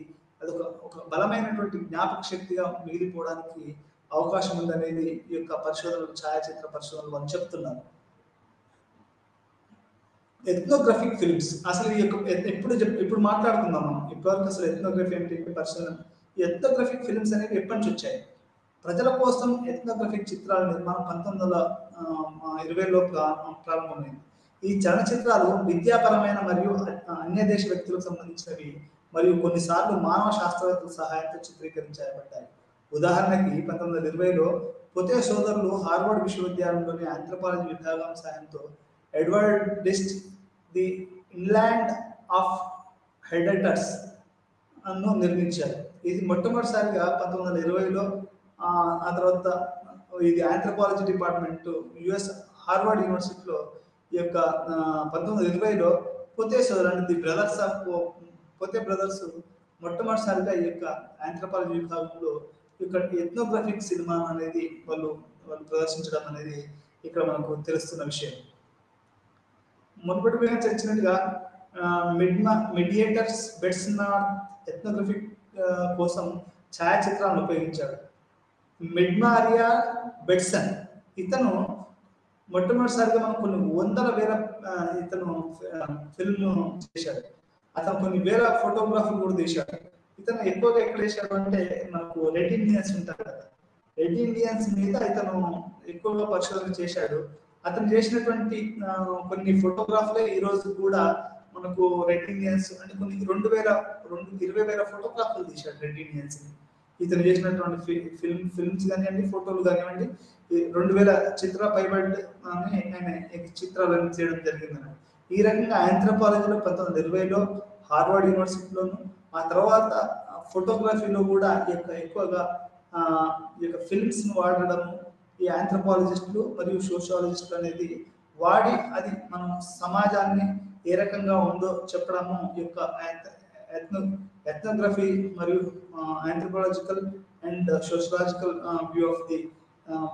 ఒక బలమైనటువంటి జ్ఞాపక శక్తిగా మిగిలిపోవడానికి అవకాశం ఉందనేది ఈ యొక్క పరిశోధనలు, ఛాయాచిత్ర పరిశోధనలు అని చెప్తున్నారు. ఎథ్నోగ్రఫిక్ ఫిల్మ్స్ అసలు ఈ యొక్క ఇప్పుడు మాట్లాడుకుందాం మనం. ఇప్పటివరకు అసలు ఎథ్నోగ్రఫీ అంటే పరిశోధన. ఈ ఎథ్నోగ్రఫిక్ ఫిల్మ్స్ అనేవి ఎప్పటి నుంచి వచ్చాయి? ప్రజల కోసం ఎథ్నోగ్రఫిక్ చిత్రాల నిర్మాణం 1920లో ప్రారంభమైంది. ఈ చలనచిత్రాలు విద్యాపరమైన మరియు అన్య దేశ వ్యక్తులకు సంబంధించినవి మరియు కొన్నిసార్లు మానవ శాస్త్రవేత్తల సహాయంతో చిత్రీకరించబడ్డాయి. ఉదాహరణకి 1920లో పొతే సోదరులు హార్వర్డ్ విశ్వవిద్యాలయంలోని ఆంథ్రోపాలజీ విభాగం సహాయంతో ఎడ్వర్డ్ డిస్ట్ ది ఇన్లాండ్ ఆఫ్ హెడటర్స్ అను నిర్మించారు. ఇది మొట్టమొదటిసారిగా 1920లో, ఆ తర్వాత ఇది ఆంథ్రోపాలజీ డిపార్ట్మెంట్ యుఎస్ హార్వర్డ్ యూనివర్సిటీలో ఈ యొక్క 1920లో పొతే సోదరు అంటే ది బ్రదర్స్ ఆఫ్ పొతే బ్రదర్స్ మొట్టమొదటిసారిగా ఈ యొక్క ఆంథ్రోపాలజీ విభాగంలో ఇక్కడ ఎథ్నోగ్రఫిక్ సినిమా అనేది వాళ్ళు ప్రదర్శించడం అనేది ఇక్కడ మనకు తెలుస్తున్న విషయం. మునుపటి మీద చర్చించినట్టుగా మిడియేటర్స్ బెట్స్నార్ ఎథ్నోగ్రఫిక్ కోసం ఛాయాచిత్రాలను ఉపయోగించాడు. మిడ్మారియా బెట్సన్ ఇతను మొట్టమొదటిసారిగా మనం కొన్ని వందల వేల ఇతను ఫిల్మ్ చేశాడు. అతను కొన్ని వేల ఫోటోగ్రాఫ్లు కూడా తీశాడు. ఇతను ఎక్కువగా ఎక్కడ చేశాడు అంటే మనకు రెడ్ ఇండియన్స్ ఉంటారు కదా, రెడ్ ఇండియన్స్ మీద ఇతను ఎక్కువగా పరిశోధన చేశాడు. అతను చేసినటువంటి కొన్ని ఫోటోగ్రాఫ్లే ఈ రోజు కూడా మనకు రెడ్ ఇండియన్స్ అంటే కొన్ని 20,000 ఫోటోగ్రాఫ్లు తీశాడు రెడ్ ఇండియన్స్. ఇతను చేసినటువంటి ఫిల్మ్స్ కానివ్వండి, ఫోటోలు కానివ్వండి, 2000 చిత్ర పైబడి ఆయన చిత్రాలను చేయడం జరిగింది. ఈ రకంగా ఆంథ్రోపాలజీలో 1920లో హార్వర్డ్ యూనివర్సిటీలోను, ఆ తర్వాత ఫోటోగ్రఫీలో కూడా ఎక్కువగా ఈ యొక్క ఫిల్మ్స్ ను వాడడము ఈ ఆంథ్రోపాలజిస్టులు మరియు సోషియాలజిస్టులు అనేది వాడి అది మనం సమాజాన్ని ఏ రకంగా ఉందో చెప్పడము ఈ యొక్క ఎథ్నోగ్రఫీ మరియు anthropological and sociological view of the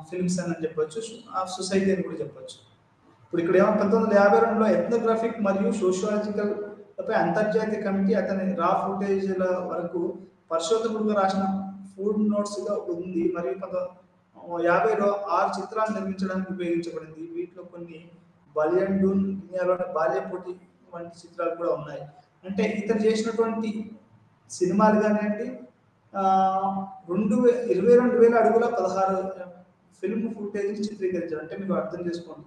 films అని చెప్పొచ్చు, ఆ సొసైటీ అని కూడా చెప్పొచ్చు. ఇప్పుడు ఇక్కడ ఏమో 1952లో ఎథ్నోగ్రాఫిక్ మరియు సోషియాలజికల్ పై అంతర్జాతీయ కమిటీ అతని రా ఫుటేజ్ల వరకు పరిశోధకుడుగా రాసిన ఫుడ్ నోట్స్ గా ఉంది మరియు 1950లో 6 చిత్రాలు నిర్మించడానికి ఉపయోగించబడింది. వీటిలో కొన్ని బలియన్ గినియాలోని బాల్య పోటీ వంటి చిత్రాలు కూడా ఉన్నాయి. అంటే ఇతను చేసినటువంటి సినిమాలు కానివ్వండి 22,000 అడుగుల 16 ఫిల్మ్ ఫుటేజ్ చిత్రీకరించారు. అంటే మీకు అర్థం చేసుకోండి,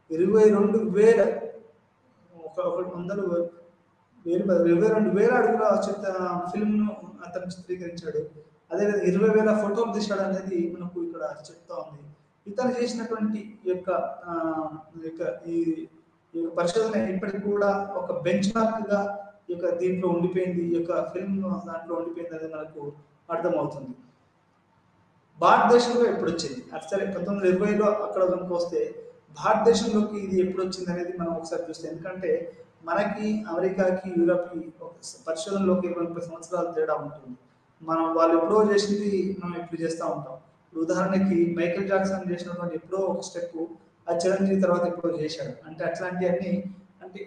22,000 అడుగుల ఫిల్మ్ ను అతను చిత్రీకరించాడు. అదేవిధంగా 20,000 ఫోటోలు తీశాడు అనేది మనకు ఇక్కడ చెప్తా ఉంది. ఇతను చేసినటువంటి ఈ యొక్క పరిశోధన ఇప్పటికి కూడా ఒక బెంచ్ మార్క్ గా ఈ యొక్క దీంట్లో ఉండిపోయింది, ఈ యొక్క ఫిల్మ్ దాంట్లో ఉండిపోయింది అనేది మనకు అర్థమవుతుంది. భారతదేశంలో ఎప్పుడు వచ్చింది అది సరే, 1920లో అక్కడ కనుక వస్తే భారతదేశంలోకి ఇది ఎప్పుడు వచ్చింది అనేది మనం ఒకసారి చూస్తే, ఎందుకంటే మనకి అమెరికాకి యూరోప్కి పరిశోధనలోకి 20 సంవత్సరాల తేడా ఉంటుంది. మనం వాళ్ళు ఎప్పుడో చేసింది మనం ఇప్పుడు చేస్తూ ఉంటాం. ఇప్పుడు ఉదాహరణకి మైకేల్ జాక్సన్ చేసినటువంటి ఎప్పుడో ఒక స్టెప్ ఆ చిరంజీవి తర్వాత ఎప్పుడో చేశాడు. అంటే అట్లాంటివన్నీ అంటే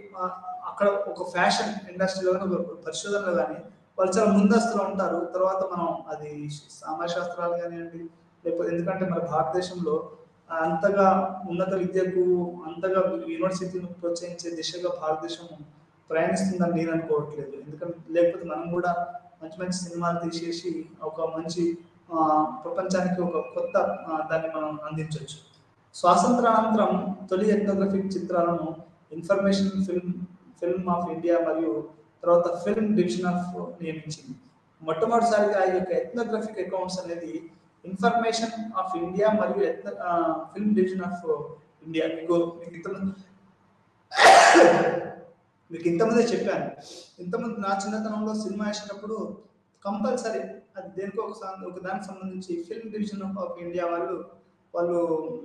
అక్కడ ఒక ఫ్యాషన్ ఇండస్ట్రీలో కానీ ఒక పరిశోధనలో కానీ వాళ్ళు చాలా ముందస్తులో ఉంటారు. తర్వాత మనం అది సామాజిక శాస్త్రాలు కానివ్వండి, లేకపోతే ఎందుకంటే మన భారతదేశంలో అంతగా ఉన్నత విద్యకు అంతగా యూనివర్సిటీని ప్రోత్సహించే దిశగా భారతదేశం ప్రయాణిస్తుందని నేను అనుకోవట్లేదు. ఎందుకంటే లేకపోతే మనం కూడా మంచి మంచి సినిమాలు తీసేసి ఒక మంచి ప్రపంచానికి ఒక కొత్త దాన్ని మనం అందించవచ్చు. స్వాతంత్రానంతరం తొలి ఎథ్నోగ్రఫిక్ చిత్రాలను ఇన్ఫర్మేషన్ ఫిల్మ్ ఆఫ్ ఇండియా మరియు తర్వాత ఫిల్మ్ డివిజన్ ఆఫ్ నియమించింది. మొట్టమొదటిసారిగా ఈ యొక్క ఎథ్నోగ్రఫిక్ అకౌంట్స్ అనేది ఇన్ఫర్మేషన్ ఆఫ్ ఇండియా మరియు ఫిల్మ్ డివిజన్ ఆఫ్ ఇండియా మీకు ఇంతమంది చెప్పాను. ఇంతమంది నా చిన్నతనంలో సినిమా వేసినప్పుడు కంపల్సరీ అది దేనికో ఒక దానికి సంబంధించి ఫిల్మ్ డివిజన్ ఆఫ్ ఇండియా వాళ్ళు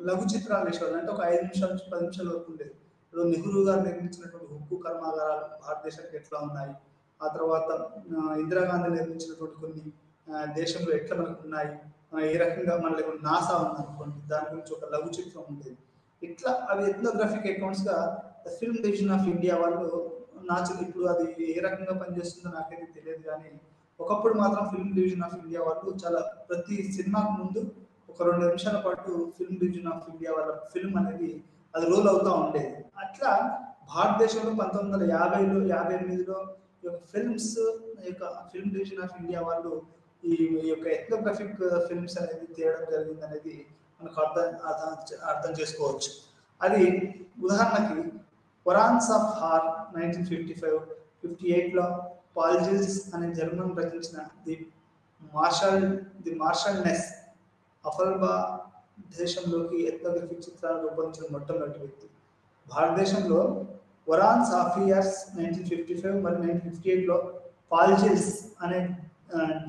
లఘు చిత్రాలు వేసేవాళ్ళు. అంటే ఒక 5 నిమిషాల నుంచి 10 నిమిషాల వరకు ఉండేది. ఇప్పుడు నెహ్రూ గారు నిర్మించినటువంటి ఉక్కు కర్మాగారాలు భారతదేశానికి ఎట్లా ఉన్నాయి, ఆ తర్వాత ఇందిరాగాంధీ నిర్మించినటువంటి కొన్ని దేశంలో ఎట్లా మనకు ఉన్నాయి, ఏ రకంగా మన నాసా ఉందనుకోండి దాని గురించి ఒక లఘు చిత్రం ఉండేది. ఇట్లా అవి ఎథ్నోగ్రాఫిక్ అకౌంట్స్ గా ఫిల్మ్ డివిజన్ ఆఫ్ ఇండియా వాళ్ళు ఇప్పుడు అది ఏ రకంగా పనిచేస్తుందో నాకైతే తెలియదు, కానీ ఒకప్పుడు మాత్రం ఫిల్మ్ డివిజన్ ఆఫ్ ఇండియా వాళ్ళు చాలా ప్రతి సినిమాకు ముందు ఒక 2 నిమిషాల పాటు ఫిల్మ్ డివిజన్ ఆఫ్ ఇండియా వాళ్ళ ఫిల్మ్ అనేది అది రోల్ అవుతూ ఉండేది. అట్లా భారతదేశంలో 1950లో 58లో ఈ యొక్క ఫిల్మ్స్ యొక్క ఫిల్మ్ డివిజన్ ఆఫ్ ఇండియా వాళ్ళు ఈ యొక్క ఎథ్నోగ్రాఫిక్ ఫిల్మ్స్ అనేది తీయడం జరిగింది అనేది మనకు అర్థం చేసుకోవచ్చు. అది ఉదాహరణకి కొరాన్స్ ఆఫ్ హార్ 1958లో పాల్ జిల్స్ అనే జర్మన్ రచించిన ది మార్షల్ నెస్ అఫల్బా దేశంలోకి ఎథ్నోగ్రఫిక్ చిత్రాలను రూపొందించిన మొట్టమొదటి వ్యక్తి. భారతదేశంలో కొరాన్స్ ఆఫ్ ఇయర్స్ 1955 మరియు 1958లో పాల్ జిల్స్ అనే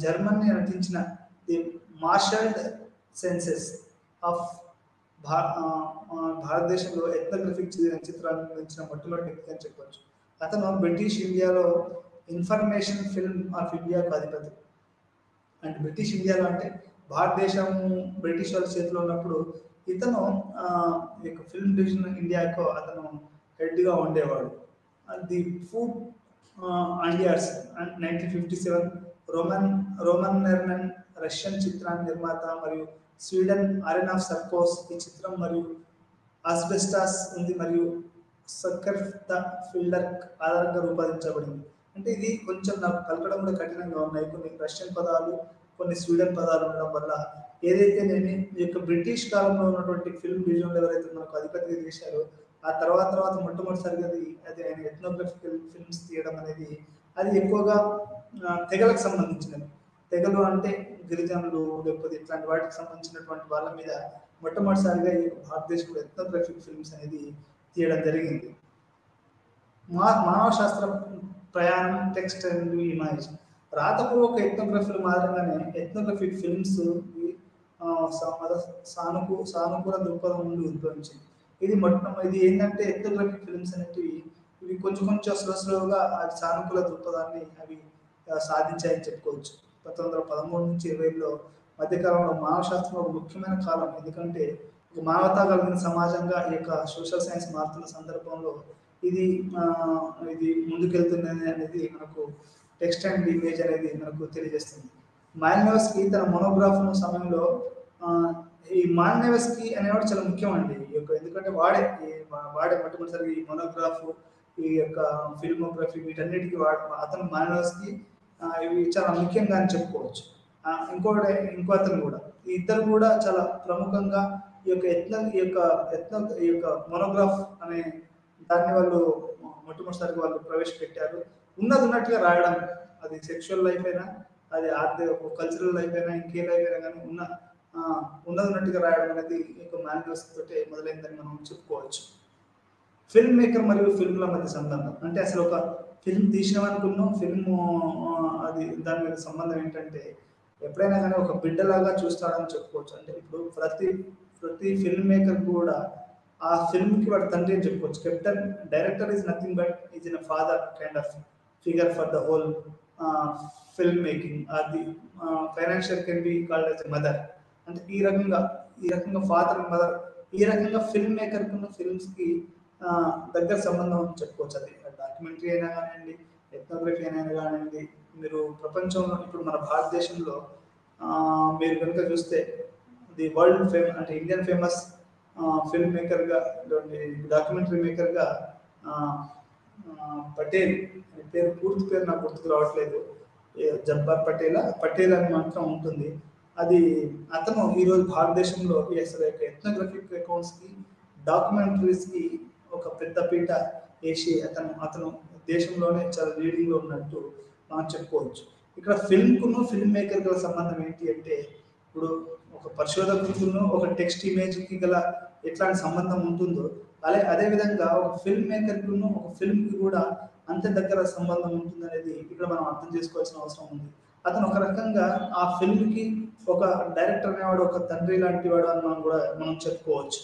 జర్మన్ నటించిన ది మార్షల్డ్ సెన్సెస్ ఆఫ్ భారతదేశంలో ఎథ్నోగ్రఫిక్ చిత్రాలను నిర్మించిన మొట్టమొదటి వ్యక్తి అని చెప్పవచ్చు. అతను బ్రిటిష్ ఇండియాలో ఇన్ఫర్మేషన్ ఫిల్మ్ ఆఫ్ ఇండియాకు అధిపతి. అంటే బ్రిటిష్ ఇండియాలో అంటే భారతదేశం బ్రిటిష్ వాళ్ళ చేతిలో ఉన్నప్పుడు ఇతను ఫిల్మ్ డివిజన్ ఇండియాకు అతను హెడ్గా ఉండేవాడు. The food and years 1957 Roman నెర్మన్ రష్యన్ చిత్ర నిర్మాత మరియు స్వీడన్ అరెన్ సర్కోస్ ఈ చిత్రం మరియు ఆస్బెస్టాస్ ఉంది మరియు సక్కర్ ద ఫిల్డర్ ఆధారంగా రూపొందించబడింది. అంటే ఇది కొంచెం నాకు పలకడం కూడా కఠినంగా ఉన్నాయి. కొన్ని రష్యన్ పదాలు, కొన్ని స్వీడన్ పదాలు ఉండడం వల్ల ఏదైతే నేను ఈ యొక్క బ్రిటిష్ కాలంలో ఉన్నటువంటి ఫిల్మ్ డివిజన్లు ఎవరైతే మనకు అధిపతిగా చేశారో ఆ తర్వాత మొట్టమొదటిసారిగా అది ఆయన ఎథ్నోగ్రఫికల్ ఫిల్మ్స్ తీయడం అనేది అది ఎక్కువగా తెగలకు సంబంధించినది. తెగలు అంటే గిరిజనులు లేకపోతే ఇట్లాంటి వాటికి సంబంధించినటువంటి వాళ్ళ మీద మొట్టమొదటిసారిగా ఈ భారతదేశంలో ఎథ్నోగ్రఫిక్ ఫిల్మ్స్ అనేది తీయడం జరిగింది. మానవ శాస్త్ర ప్రయాణం టెక్స్ట్ అండ్ ఇమేజ్ రాతపూర్వక ఎథ్నోగ్రఫీల మాదిరిగానే ఎథ్నోగ్రఫిక్ ఫిల్మ్స్ సానుకూల దృక్పథం నుండి ఉద్భవించింది. ఇది ఏంటంటే ఎథ్నోగ్రఫిక్ ఫిల్మ్స్ అనేటివి ఇవి కొంచెం స్లోగా అది సానుకూల దృక్పథాన్ని అవి సాధించాయని చెప్పుకోవచ్చు. 1913 నుంచి 20లో మధ్యకాలంలో మానవ శాస్త్రం ఒక ముఖ్యమైన కాలం. ఎందుకంటే ఒక మానవతా కలిగిన సమాజంగా ఈ యొక్క సోషల్ సైన్స్ మారుతున్న సందర్భంలో ఇది ముందుకెళ్తున్నది అనేది మనకు టెక్స్ట్ అండ్ ఇమేజ్ అనేది మనకు తెలియజేస్తుంది. మాలినోవ్స్కీ తన మోనోగ్రాఫ్ సమయంలో ఈ మాలినోవ్స్కీ అనేవాడు చాలా ముఖ్యం అండి. ఈ యొక్క ఎందుకంటే వాడే మొట్టమొదటిసారి ఈ మోనోగ్రాఫ్ ఈ యొక్క ఫిల్మోగ్రఫీ వీటన్నిటికీ అతను మాలినోవ్స్కీ ఇవి చాలా ముఖ్యంగా అని చెప్పుకోవచ్చు. ఇంకో అతను కూడా ఈ ఇద్దరు కూడా చాలా ప్రముఖంగా ఈ యొక్క మోనోగ్రాఫ్ అనే దాన్ని వాళ్ళు మొట్టమొదటిసారిగా వాళ్ళు ప్రవేశపెట్టారు. ఉన్నట్టుగా రాయడం, అది సెక్షువల్ లైఫ్ అయినా, అది కల్చరల్ లైఫ్ అయినా, ఇంకే లైఫ్ అయినా కానీ ఉన్నట్టుగా రాయడం అనేది మాలినోవ్స్ తోటే మొదలైందని మనం చెప్పుకోవచ్చు. ఫిల్మ్ మేకర్ మరియు ఫిల్మ్ల మధ్య సంబంధం అంటే అసలు ఒక ఫిల్మ్ తీసినామనుకున్నాం, ఫిల్మ్ అది దాని మీద సంబంధం ఏంటంటే ఎప్పుడైనా కానీ ఒక బిడ్డలాగా చూస్తాడని చెప్పుకోవచ్చు. అంటే ఇప్పుడు ప్రతి ఫిల్మ్ మేకర్ కూడా ఆ ఫిల్మ్కి వాడు తండ్రి అని చెప్పుకోవచ్చు. Captain director is nothing but is in father kind of figure for the whole film making. అది financial can be called as a mother. అంటే ఈ రకంగా ఫాదర్ మదర్ ఈ రకంగా ఫిల్మ్ మేకర్కి ఉన్న ఫిల్మ్స్కి దగ్గర సంబంధం చెప్పుకోవచ్చు. అది డాక్యుమెంటరీ అయినా కానివ్వండి, ఎథ్నోగ్రఫీ అయినా కానివ్వండి. మీరు ప్రపంచంలో ఇప్పుడు మన భారతదేశంలో మీరు కనుక చూస్తే ది వరల్డ్ ఫేమస్ అంటే ఇండియన్ ఫేమస్ ఫిల్మ్ మేకర్గా డాక్యుమెంటరీ మేకర్గా పటేల్ పూర్తి పేరు నాకు గుర్తుకు రావట్లేదు, జబ్బార్ పటేల్ అని మాత్రం ఉంటుంది. అతను ఈరోజు భారతదేశంలో అసలు ఎథ్నోగ్రఫిక్ అకౌంట్స్కి డాక్యుమెంటరీస్కి ఒక పెద్ద పీట వేసి అతను దేశంలోనే చాలా లీడింగ్లో ఉన్నట్టు మనం చెప్పుకోవచ్చు. ఇక్కడ ఫిల్మ్కును ఫిల్మ్ మేకర్ గల సంబంధం ఏంటి అంటే ఇప్పుడు ఒక పరిశోధకుడును ఒక టెక్స్ట్ ఇమేజ్కి గల ఎట్లాంటి సంబంధం ఉంటుందో అదేవిధంగా ఒక ఫిల్మ్ మేకర్కును ఒక ఫిల్మ్కి కూడా అంత దగ్గర సంబంధం ఉంటుంది అనేది ఇక్కడ మనం అర్థం చేసుకోవాల్సిన అవసరం ఉంది. అతను ఒక రకంగా ఆ ఫిల్మ్కి ఒక డైరెక్టర్ అనేవాడు ఒక తండ్రి లాంటి వాడు అని మనం చెప్పుకోవచ్చు.